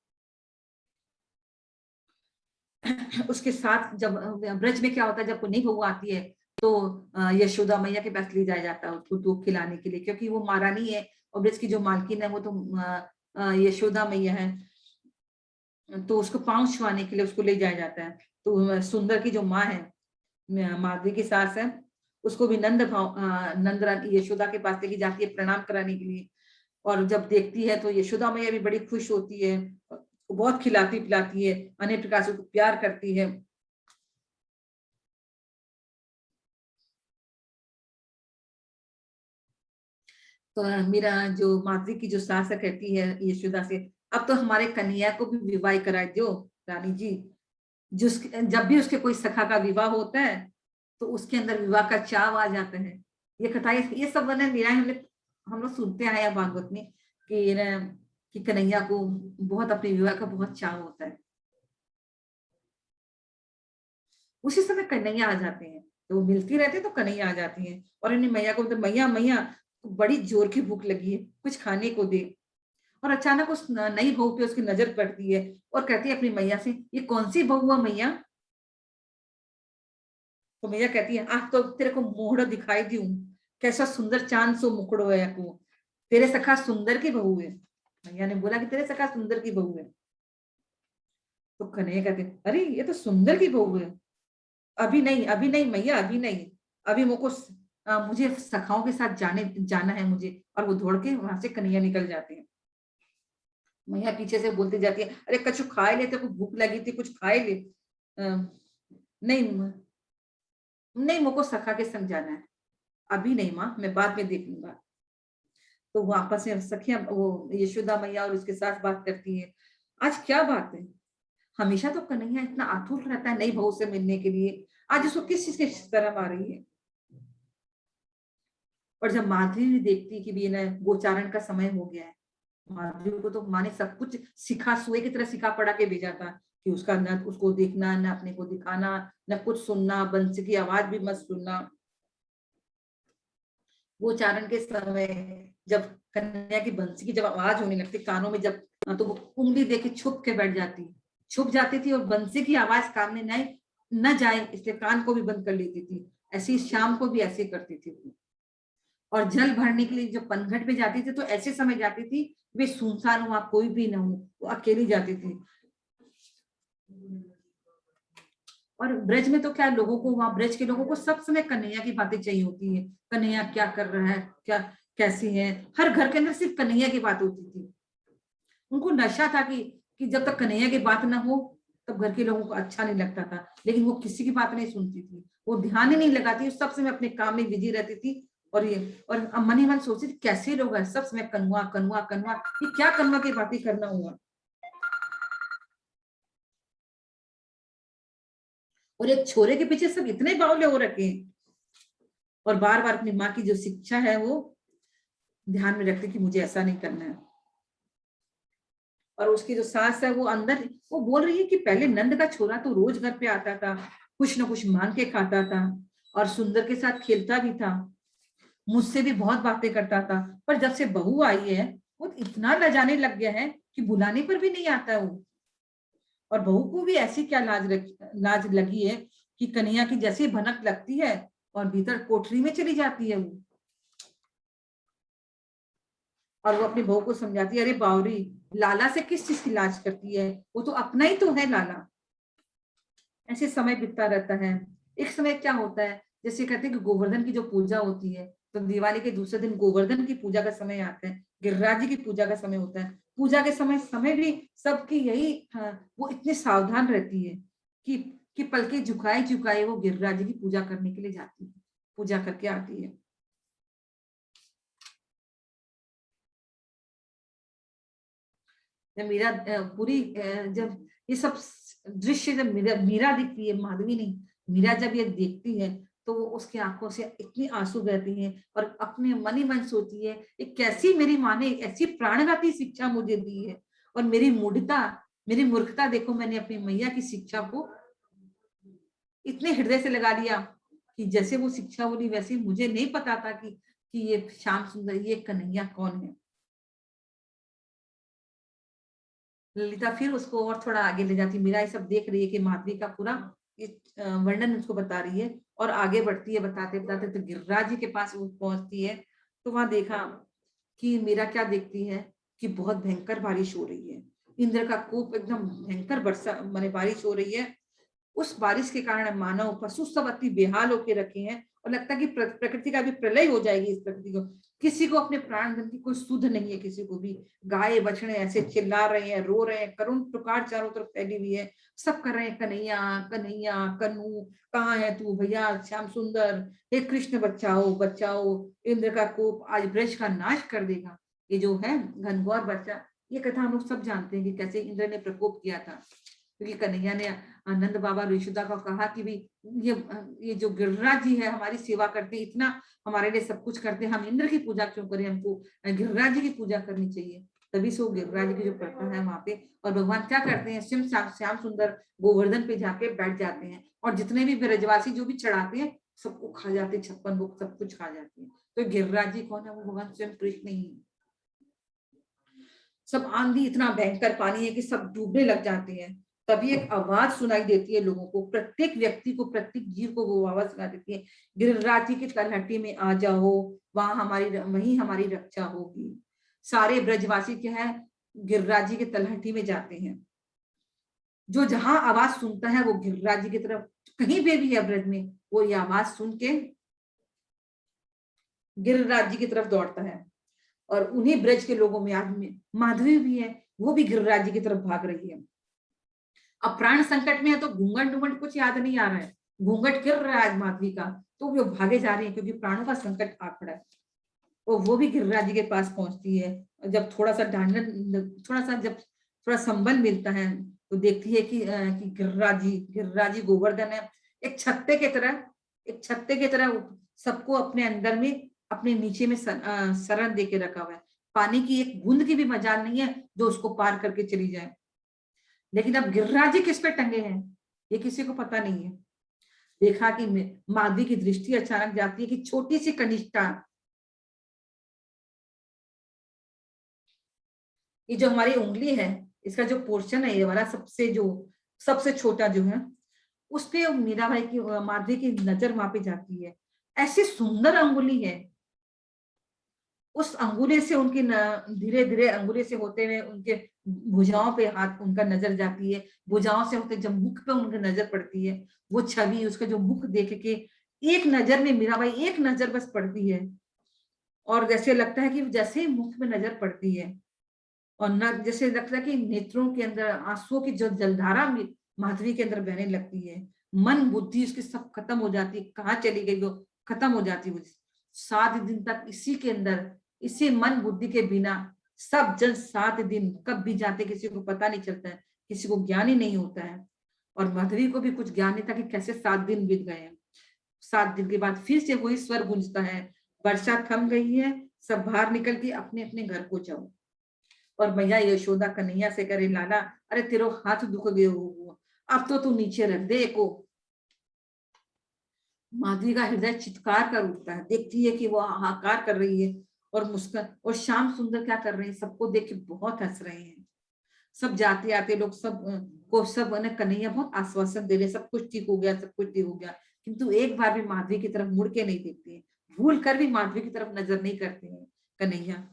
उसके साथ जब ब्रज में क्या होता है, जब कोई नई बहू आती है तो यशोदा मैया के पास ले जाया जाता है उसको दूध खिलाने के लिए, क्योंकि वो महारानी है और ब्रज की जो मालकिन है वो तो यशोदा मैया है। तो उसको पांव छुआने के लिए उसको ले जाया जाता है। तो सुंदर की जो माँ है, माधवी की सास है, उसको भी नंद रानी यशोदा के पास लेके जाती है प्रणाम कराने के लिए। और जब देखती है तो यशोदा मैया भी बड़ी खुश होती है, बहुत खिलाती पिलाती है, अनेक प्रकार से उसको प्यार करती है। तो मेरा जो माधवी की जो सास है कहती है यशोदा से, अब तो हमारे कन्हैया को भी विवाह करा दो रानी जी। जब भी उसके कोई सखा का विवाह होता है तो उसके अंदर विवाह का चाव आ जाता है। ये कथा ये सब मैंने मेरा हम लोग सुनते आए हैं भागवत में कि कन्हैया को बहुत अपने विवाह का बहुत चाव होता है। उसी समय कन्हैया आ जाते हैं, तो वो मिलती रहती तो कन्हैया आ जाती हैं और इन्हें मैया को मैया मैया बड़ी जोर की भूख लगी है, कुछ खाने को दे। और अचानक उस नई बहू पे उसकी नजर पड़ती है और कहती है अपनी मैया से, ये कौन सी बहू है मैया। तो मैया कहती है, आज तो तेरे को मोहड़ा दिखाई दूं, कैसा सुंदर चांद सो मुखड़ो है को, तेरे सखा सुंदर की बहू है। मैया ने बोला कि तेरे सखा सुंदर की बहू है। तो कन्हैया कहते, अरे ये तो सुंदर की बहू है। अभी नहीं मैया, अभी नहीं, अभी मुझे सखाओं के साथ जाना है मुझे। और वो दौड़ के वहां से कन्हैया निकल जाते हैं। मैया पीछे से बोलती जाती है, अरे कछु खाए ले, तेरे को भूख लगी थी कुछ खाए ले। नहीं नहीं, मुझको सखा के संग जाना है, अभी नहीं माँ, मैं बाद में देख लूंगा। तो वो आपस में सखियां वो यशोदा मैया और उसके साथ बात करती है, आज क्या बात है, हमेशा तो कन्हैया इतना आतुर रहता है नई बहू से मिलने के लिए, आज उसको किस चीज की शर्म आ रही है। और जब माधवी भी देखती कि भी ना गोचारण का समय हो गया है, माधवी को तो माने सब कुछ सिखा, सुए की तरह सिखा पड़ा के भेजा था कि उसका न उसको देखना, न अपने को दिखाना, न कुछ सुनना, बंसी की आवाज भी मत सुनना। गोचारण के समय जब कन्या की बंसी की जब आवाज होने लगती कानों में, जब तो वो उंगली देके छुप के बैठ जाती, छुप जाती थी और बंसी की आवाज कान में न जाए इसलिए कान को भी बंद कर लेती थी। ऐसी शाम को भी ऐसे करती थी वो। और जल भरने के लिए जब पनघट पे जाती थी तो ऐसे समय जाती थी वे सुनसान हुआ, कोई भी ना हो, वो अकेली जाती थी। और ब्रज में तो क्या लोगों को, वहां ब्रज के लोगों को सब समय कन्हैया की बातें चाहिए होती है। कन्हैया क्या कर रहा है, क्या कैसी है, हर घर के अंदर सिर्फ कन्हैया की बात होती थी। उनको नशा था कि जब तक कन्हैया की बात ना हो तब घर के लोगों को अच्छा नहीं लगता था। लेकिन वो किसी की बात नहीं सुनती थी, वो ध्यान ही नहीं लगाती, सब समय अपने काम में बिजी रहती थी। और मन ही मन सोचती थी कैसे लोग हैं, सब समय कनुआ कनुआ कनुआ, ये क्या कनुआ की बातें करना हुआ। और एक छोरे के पीछे सब इतने बावले हो रखे हैं। और बार बार अपनी माँ की जो शिक्षा है वो ध्यान में रखते कि मुझे ऐसा नहीं करना है। और उसकी जो सास है वो अंदर वो बोल रही है कि पहले नंद का छोरा तो रोज घर पे आता था, कुछ ना कुछ मांग के खाता था और सुंदर के साथ खेलता भी था, मुझसे भी बहुत बातें करता था। पर जब से बहू आई है वो इतना लजाने लग गया है कि बुलाने पर भी नहीं आता है वो। और बहू को भी ऐसी क्या लाज लगी है कि कन्हैया की जैसी भनक लगती है और भीतर कोठरी में चली जाती है वो। और वो अपनी बहू को समझाती है, अरे बावरी, लाला से किस चीज की लाज करती है, वो तो अपना ही तो है लाला। ऐसे समय बीतता रहता है। एक समय क्या होता है, जैसे कहते हैं कि गोवर्धन की जो पूजा होती है तो दिवाली के दूसरे दिन गोवर्धन की पूजा का समय आता है, गिरिराज जी की पूजा का समय होता है। पूजा के समय भी सबकी यही वो इतनी सावधान रहती है कि कि पलके झुकाए झुकाए वो गिरिराज जी की पूजा करने के लिए जाती है, पूजा करके आती है। जब मीरा पूरी जब ये सब दृश्य जब मीरा दिखती है, माधवी नहीं, मीरा जब ये देखती है तो वो उसकी आंखों से इतनी आंसू बहती हैं और अपने मन ही मन सोचती है ये कैसी मेरी माँ ने ऐसी प्राणघाती शिक्षा मुझे दी है। और मेरी मूढ़ता, मेरी मूर्खता देखो, मैंने अपनी मैया की शिक्षा को इतने हृदय से लगा लिया कि जैसे वो शिक्षा बोली वैसे मुझे नहीं पता था कि ये श्याम सुंदर, ये कन्हैया कौन है। ललिता फिर उसको और थोड़ा आगे ले जाती, मीरा ये सब देख रही है कि माधवी का पूरा ये वर्णन उसको बता रही है और आगे बढ़ती है बताते बताते तो गिरिराज जी के पास वो पहुंचती है। तो वहां देखा कि मीरा क्या देखती है कि बहुत भयंकर बारिश हो रही है, इंद्र का कोप एकदम भयंकर बरसा माने बारिश हो रही है। उस बारिश के कारण मानव पशु सब अति बेहाल होके रखे हैं और लगता है कि प्रकृति का भी प्रलय हो जाएगी। इस प्रकृति को, किसी को अपने प्राण धन की कोई सुध नहीं है, किसी को भी। गाय बछड़े ऐसे चिल्ला रहे हैं, रो रहे हैं, करुण पुकार चारों तरफ फैली हुई है, सब कर रहे हैं कन्हैया कन्हैया कन्हू, कहाँ है तू भैया श्याम सुंदर, हे कृष्ण बचाओ बचाओ, इंद्र का कोप आज ब्रज का नाश कर देगा। ये जो है घनघोर बच्चा, ये कथा हम लोग सब जानते हैं कि कैसे इंद्र ने प्रकोप किया था, क्योंकि कन्हैया ने आनंद बाबा और यशोदा को कहा कि भी ये जो गिरिराज जी है हमारी सेवा करते हैं, इतना हमारे लिए सब कुछ करते हैं, हम इंद्र की पूजा क्यों करें, हमको गिरिराज जी की पूजा करनी चाहिए। तभी से वो गिरिराज जी की जो प्रथा है वहां पे, और भगवान क्या करते हैं, स्वयं श्याम सुंदर गोवर्धन पे जाके बैठ जाते हैं और जितने भी ब्रजवासी जो भी चढ़ाते हैं सबको खा जाते हैं, 56 भोग सब कुछ खा जाते हैं। तो गिरिराज जी कौन है, वो भगवान स्वयं कृष्ण ही है। सब आंधी, इतना भयंकर पानी है कि सब डूबने लग जाते हैं। तभी एक आवाज सुनाई देती है लोगों को, प्रत्येक व्यक्ति को, प्रत्येक जीव को वो आवाज सुनाई देती है, गिरिराज जी की तलहटी में आ जाओ, वहीं हमारी रक्षा होगी। सारे ब्रजवासी क्या है, गिरिराज जी के तलहटी में जाते हैं। जो जहां आवाज सुनता है वो गिरिराज जी की तरफ, कहीं भी है ब्रज में, वो ये आवाज सुन के गिरिराज जी की तरफ दौड़ता है। और उन्हीं ब्रज के लोगों में आज में माधवी भी है, वो भी गिरिराज जी की तरफ भाग रही है। अब प्राण संकट में है तो घूंघट ढूंघट कुछ याद नहीं आ रहा है, घूंघट गिर रहा है आज माधवी का, तो वो भागे जा रही है क्योंकि प्राणों का संकट आ पड़ा है। और वो भी गिरिराज जी के पास पहुंचती है। जब थोड़ा सा थोड़ा सा जब थोड़ा संबल मिलता है तो देखती है कि गिरिराज जी गोवर्धन है, एक छत्ते की तरह सबको अपने अंदर में, अपने नीचे में शरण दे के रखा हुआ है। पानी की एक बूंद की भी मजाल नहीं है जो उसको पार करके चली जाए। लेकिन अब गिरिराज जी किस पे टंगे हैं ये किसी को पता नहीं है। देखा कि माधवी की दृष्टि अचानक जाती है कि छोटी सी कनिष्ठा, ये जो हमारी उंगली है, इसका जो पोर्शन है ये वाला सबसे छोटा जो है, उस पे मीराबाई की, माधवी की नजर वहां पे जाती है। ऐसी सुंदर अंगुली है, उस अंगुली से उनकी धीरे धीरे अंगुली से होते हुए उनके भुजाओं पे हाथ उनका नजर जाती है। भुजाओं से होते जब मुख पे उनकी नजर पड़ती है, वो छवि, उसका जो मुख देख के एक नजर में मीराबाई, एक नजर बस पड़ती है, और जैसे लगता है कि जैसे ही मुख में नजर पड़ती है और न जैसे लगता है कि नेत्रों के अंदर आंसुओं की जो जलधारा माधवी के अंदर बहने लगती है। मन बुद्धि उसकी सब खत्म हो जाती है, कहाँ चली गई वो, खत्म हो जाती है। 7 दिन तक इसी के अंदर, इसी मन बुद्धि के बिना सब जन 7 दिन कब भी जाते किसी को पता नहीं चलता है, किसी को ज्ञान ही नहीं होता है। और माधवी को भी कुछ ज्ञान नहीं था कि कैसे 7 दिन बीत गए हैं। 7 दिन के बाद फिर से वही स्वर गूंजता है, वर्षा थम गई है, सब बाहर निकल के अपने अपने घर को जाओ। और मैया यशोदा कन्हैया से करे, लाला अरे तेरो हाथ दुख गयो हो, अब तो तू नीचे रख दे को। माधवी का हृदय चित्कार कर उठता है, देखती है कि वो हाहाकार कर रही है और मुस्कान, और श्याम सुंदर क्या कर रहे हैं, सबको देख के बहुत हंस रहे हैं। सब जाते आते लोग सब कन्हैया बहुत आश्वासन दे रहे, सब कुछ ठीक हो गया, सब कुछ ठीक हो गया, किंतु एक बार भी माधवी की तरफ मुड़ के नहीं देखते हैं, भूल कर भी माधवी की तरफ नजर नहीं करते हैं कन्हैया।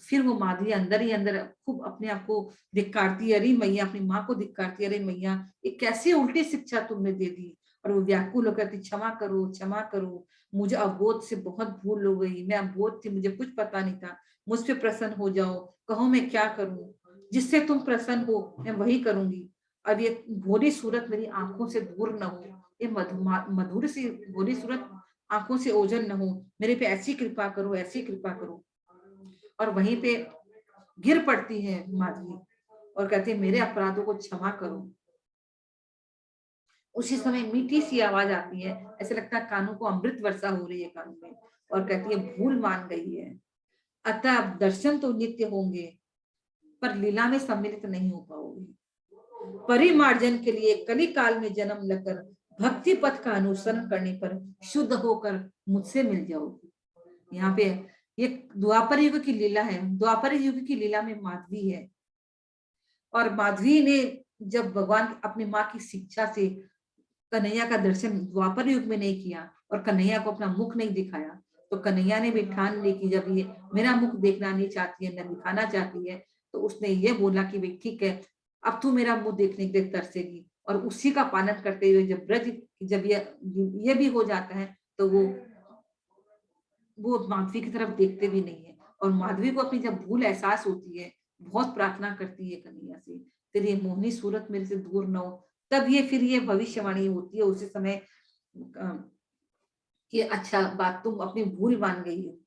फिर वो माधवी अंदर ही अंदर खूब अपने आप को धिक्कारती है, अरे मैया, अपनी माँ को धिक्कारती है, अरे मैया ये कैसी उल्टी शिक्षा तुमने दे दी। और वो व्याकुल होकर कहती, क्षमा करो, क्षमा करो, मुझे अबोध से बहुत भूल हो गई, मैं अबोध थी, मुझे कुछ पता नहीं था, मुझ पे प्रसन्न हो जाओ, कहो मैं क्या करूं, जिससे तुम प्रसन्न हो मैं वही करूंगी। अब ये भोली सूरत मेरी आंखों से दूर न हो, ये मधुर सी भोली सूरत आंखों से ओझल न हो, मेरे पे ऐसी कृपा करो, ऐसी कृपा करो। और वहीं पे गिर पड़ती है माधवी और कहती है, मेरे अपराधों को क्षमा करो। उसी समय मीठी सी आवाज आती है, ऐसे लगता है कानों को अमृत वर्षा हो रही है कानों में, और कहती है, भूल मान गई है, अतः अब दर्शन तो नित्य होंगे पर लीला में सम्मिलित नहीं हो पाओगे। परिमार्जन के लिए कली काल में जन्म लेकर भक्ति पथ का अनुसरण करने पर शुद्ध होकर मुझसे मिल जाओगे। यहाँ पे ये द्वापर युग की लीला है, द्वापर युग की लीला में माधवी है, और माधवी ने जब भगवान अपनी माँ की शिक्षा से कन्हैया का दर्शन द्वापर युग में नहीं किया और कन्हैया को अपना मुख नहीं दिखाया, तो कन्हैया ने भी ठान ली कि जब ये मेरा मुख देखना नहीं चाहती है, न दिखाना चाहती है, तो उसने ये बोला कि भाई ठीक है, अब तू मेरा मुंह देखने के लिए तरसेगी। और उसी का पालन करते हुए जब ये भी हो जाता है, तो वो माधवी की तरफ देखते भी नहीं है। और माधवी को अपनी जब भूल एहसास होती है, बहुत प्रार्थना करती है कन्हैया से, तेरी मोहनी सूरत मेरे से दूर न हो। तब ये फिर ये भविष्यवाणी होती है उसी समय कि अच्छा बात, तुम अपनी भूल मान गई हो,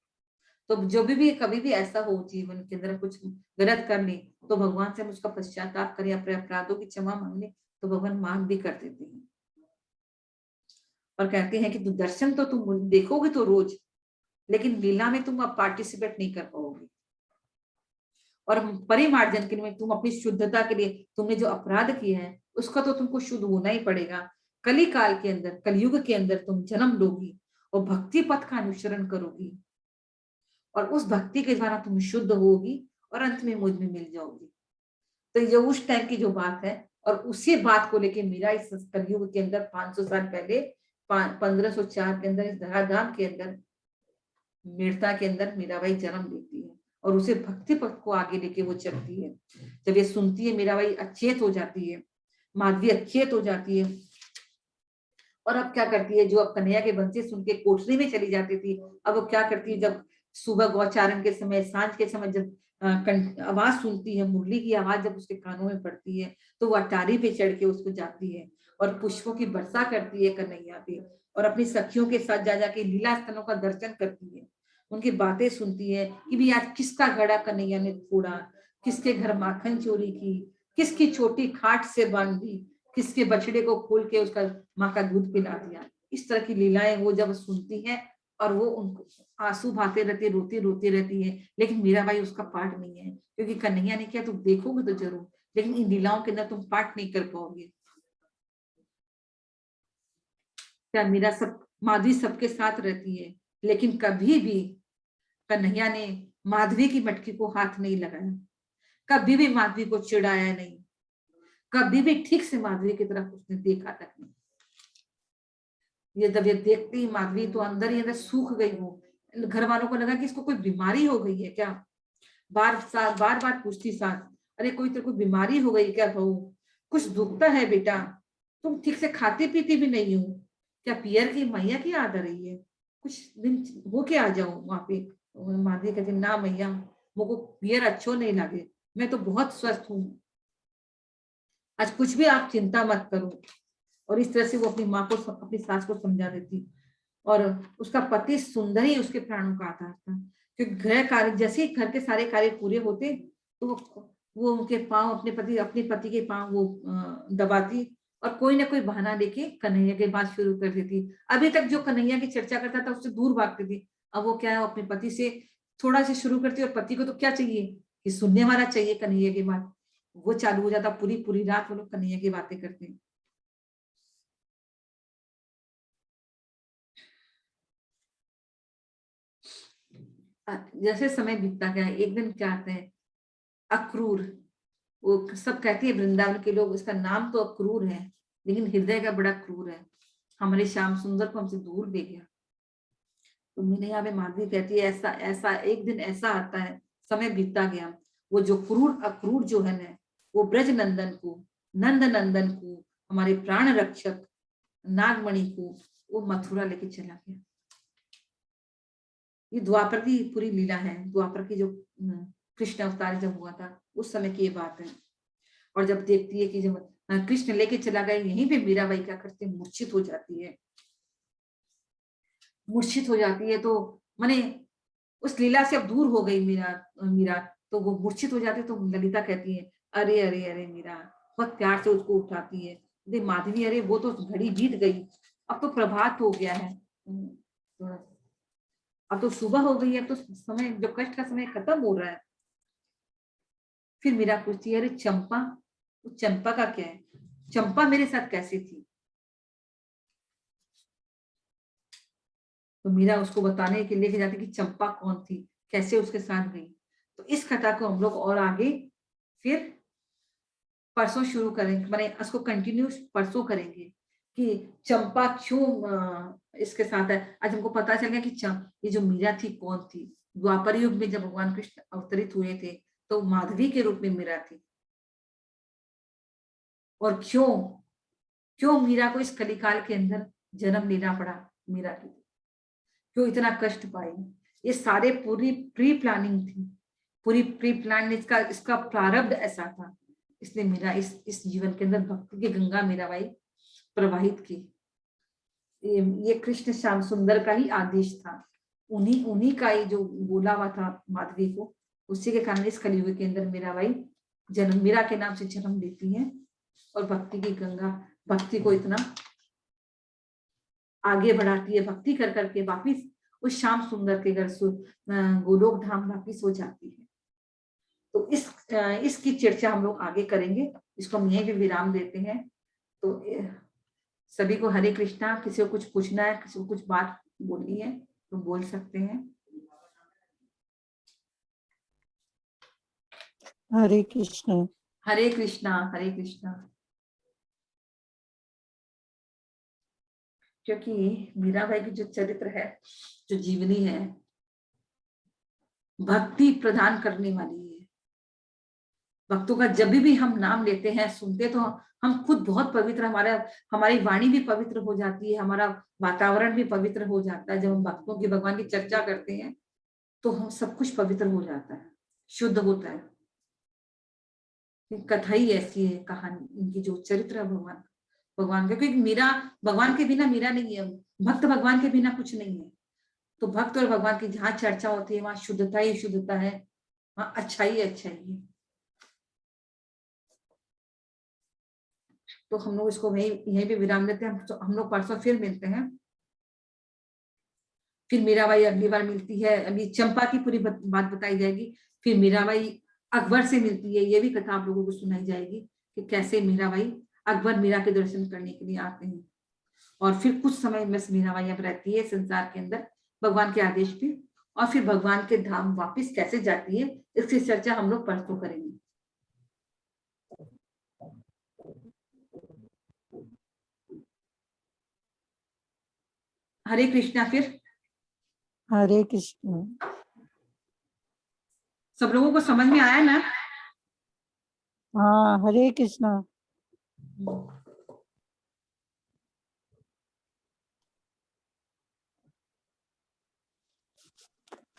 तो जो भी कभी भी ऐसा हो जीवन के अंदर कुछ गलत कर ली, तो भगवान से हम उसका पश्चाताप करें, अपने अपराधों की क्षमा मांगने, तो भगवान मांग भी कर देते हैं और कहते हैं कि तू दर्शन तो तुम देखोगे तो रोज, लेकिन लीला में तुम अब पार्टिसिपेट नहीं कर पाओगे। और परिमार्जन के लिए तुम अपनी शुद्धता के लिए तुमने जो अपराध किया है उसका तो तुमको शुद्ध होना ही पड़ेगा। कली काल के अंदर, कलयुग के अंदर तुम जन्म लोगी और भक्ति पथ का अनुसरण करोगी, और उस भक्ति के द्वारा तुम शुद्ध होगी और अंत में मुझ में मिल जाओगी। तो ये उस टाइम की जो बात है, और उसी बात को लेके मीरा इस कलयुग के अंदर 500 साल पहले 1504 के अंदर इस धराधाम के अंदर मेड़ता के अंदर मीराबाई जन्म लेती है और उसे भक्ति पथ को आगे लेके वो चलती है। जब ये सुनती है मीराबाई अचेत हो जाती है, माधवी अचेत हो जाती है, और अब क्या करती है, जो अब कन्हैया के बंसी सुन के कोठरी में चली जाती थी, अब वो क्या करती है, जब सुबह गौचारण के समय, सांझ के समय जब आवाज सुनती है, मुरली की आवाज जब उसके कानों में पड़ती है, तो वो अटारी पे चढ़ के उसको जाती है और पुष्पों की वर्षा करती है कन्हैया पे, और अपनी सखियों के साथ जा जाके लीला स्थलों का दर्शन करती है, उनकी बातें सुनती है कि भी आज किसका घड़ा कन्हैया ने फोड़ा, किसके घर माखन चोरी की, किसकी छोटी खाट से बांधी, किसके बछड़े को खोल के उसका माँ का दूध पिला दिया। इस तरह की लीलाएं वो जब सुनती है और वो उनको आंसू बहाते रहती, रोती रोती रहती है, लेकिन मीराबाई उसका पार्ट नहीं है, क्योंकि कन्हैया ने किया, तुम देखोगे तो जरूर, लेकिन इन लीलाओं के अंदर तुम पार्ट नहीं कर पाओगे। क्या मीरा सब माधवी सबके साथ रहती है, लेकिन कभी भी कन्हैया ने माधवी की मटकी को हाथ नहीं लगाया, कभी भी माधवी को चिढ़ाया नहीं, कभी भी ठीक से माधवी की तरफ उसने देखा तक नहीं। ये जब ये देखती माधवी तो अंदर ही अंदर सूख गई। वो घर वालों को लगा कि इसको कोई बीमारी हो गई है क्या, बार बार पूछती सास, अरे कोई तो कोई बीमारी हो गई क्या बहू, कुछ दुखता है बेटा, तुम ठीक से खाती पीती भी नहीं हो क्या, पियर की मैया की याद आ रही है, कुछ दिन हो के आ जाओ वहां पे। माधवी कहती ना मैया, मुझको पियर अच्छो नहीं लगे, मैं तो बहुत स्वस्थ हूँ, आज कुछ भी आप चिंता मत करो। और इस तरह से वो अपनी माँ को, अपनी सास को समझा देती। और उसका पति सुंदर ही उसके प्राणों का आधार था, क्योंकि घर कार्य, जैसे ही घर के सारे कार्य पूरे होते तो वो उनके पांव, अपने पति के पांव वो दबाती और कोई ना कोई बहाना लेके कन्हैया के बात शुरू कर देती। अभी तक जो कन्हैया की चर्चा करता था उससे दूर भागती थी, अब वो क्या है, अपने पति से थोड़ा सा शुरू करती, और पति को तो क्या चाहिए कि सुनने वाला चाहिए कन्हैया की बात, वो चालू हो जाता, पूरी पूरी रात वो लोग कन्हैया की बातें करते हैं। जैसे समय बीतता गया, एक दिन क्या आते हैं, अक्रूर, वो सब कहते हैं वृंदावन के लोग, इसका नाम तो अक्रूर है लेकिन हृदय का बड़ा क्रूर है, हमारे श्याम सुंदर को हमसे दूर ले गया। तो मैंने यहाँ पे माधवी कहती है, ऐसा ऐसा एक दिन ऐसा आता है, समय बीतता गया, वो जो क्रूर अक्रूर जो है ना, वो ब्रज नंदन को, नंद नंदन को, हमारे प्राण रक्षक नागमणि को वो मथुरा लेके चला गया। ये द्वापर की पूरी लीला है, द्वापर की जो कृष्ण अवतार जब हुआ था उस समय की ये बात है। और जब देखती है कि जब कृष्ण लेके चला गया, यहीं पे मीराबाई क्या करती है, मूर्छित हो जाती है, मूर्छित हो जाती है। तो माने उस लीला से अब दूर हो गई मीरा, मीरा तो वो मूर्छित हो जाती है। तो ललिता कहती है, अरे अरे अरे मीरा, बहुत प्यार से उसको उठाती है, दे माधवी, अरे वो तो घड़ी बीत गई, अब तो प्रभात हो गया है, अब तो सुबह हो गई है, अब तो समय, जो कष्ट का समय खत्म हो रहा है। फिर मीरा पूछती है, अरे चंपा, तो चंपा का क्या है, चंपा मेरे साथ कैसी थी। तो मीरा उसको बताने के लेके जाती कि चंपा कौन थी, कैसे उसके साथ गई। तो इस कथा को हम लोग और आगे फिर परसों शुरू करेंगे, माने उसको कंटिन्यू परसों करेंगे कि चंपा क्यों इसके साथ है। आज हमको पता चल गया कि ये जो मीरा थी कौन थी। द्वापर युग में जब भगवान कृष्ण अवतरित हुए थे तो माधवी के रूप में मीरा थी, और क्यों क्यों मीरा को इस कलिकाल के अंदर जन्म लेना पड़ा, मीरा की क्यों इतना कष्ट पाई, ये सारे पूरी प्री प्लानिंग थी, पूरी प्री प्लान, इसका इसका प्रारब्ध ऐसा था। इसलिए मेरा इस जीवन के अंदर भक्ति की गंगा मीराबाई प्रवाहित की। ये कृष्ण श्याम सुंदर का ही आदेश था, उन्हीं उन्हीं का ही जो बोला हुआ था माधवी को, उसी के कारण इस कलयुग के अंदर मीराबाई जन्म, मीरा के नाम से जन्म लेती है और भक्ति की गंगा, भक्ति को इतना आगे बढ़ाती है, भक्ति कर करके वापिस उस श्याम सुंदर के घर गोलोक धाम वापिस हो जाती है। तो इसकी चर्चा हम लोग आगे करेंगे, इसको हम यहीं पे विराम देते हैं। तो सभी को हरे कृष्णा। किसी को कुछ पूछना है, किसी को कुछ बात बोलनी है तो बोल सकते हैं। हरे कृष्णा। हरे कृष्णा, हरे कृष्णा। क्योंकि मीराबाई की जो चरित्र है, जो जीवनी है, भक्ति प्रदान करने वाली है। भक्तों का जब भी हम नाम लेते हैं, सुनते तो हम खुद बहुत पवित्र, हमारी वाणी भी पवित्र हो जाती है, हमारा वातावरण भी पवित्र हो जाता है। जब हम भक्तों की, भगवान की चर्चा करते हैं तो हम सब कुछ पवित्र हो जाता है, शुद्ध होता है। कथा ही ऐसी है, कहानी इनकी जो चरित्र है भगवान का, क्योंकि मीरा भगवान के बिना मीरा नहीं है, भक्त भगवान के बिना कुछ नहीं है। तो भक्त और भगवान की जहाँ चर्चा होती है वहां शुद्धता ही शुद्धता है, वहां अच्छाई अच्छाई है। तो हम लोग इसको यहीं पे विराम देते हैं। हम लोग परसों फिर मिलते हैं। फिर मीराबाई अगली बार मिलती है, अभी चंपा की पूरी बात बताई जाएगी। फिर मीराबाई अकबर से मिलती है, ये भी कथा आप लोगों को सुनाई जाएगी कि कैसे मीराबाई अकबर मीरा के दर्शन करने के लिए आते हैं। और फिर कुछ समय बस मीराबाई अब रहती है संसार के अंदर भगवान के आदेश पे, और फिर भगवान के धाम वापिस कैसे जाती है इसकी चर्चा हम लोग परसों करेंगे। हरे कृष्णा। फिर हरे कृष्ण। सब लोगों को समझ में आया ना? हाँ, हरे कृष्णा।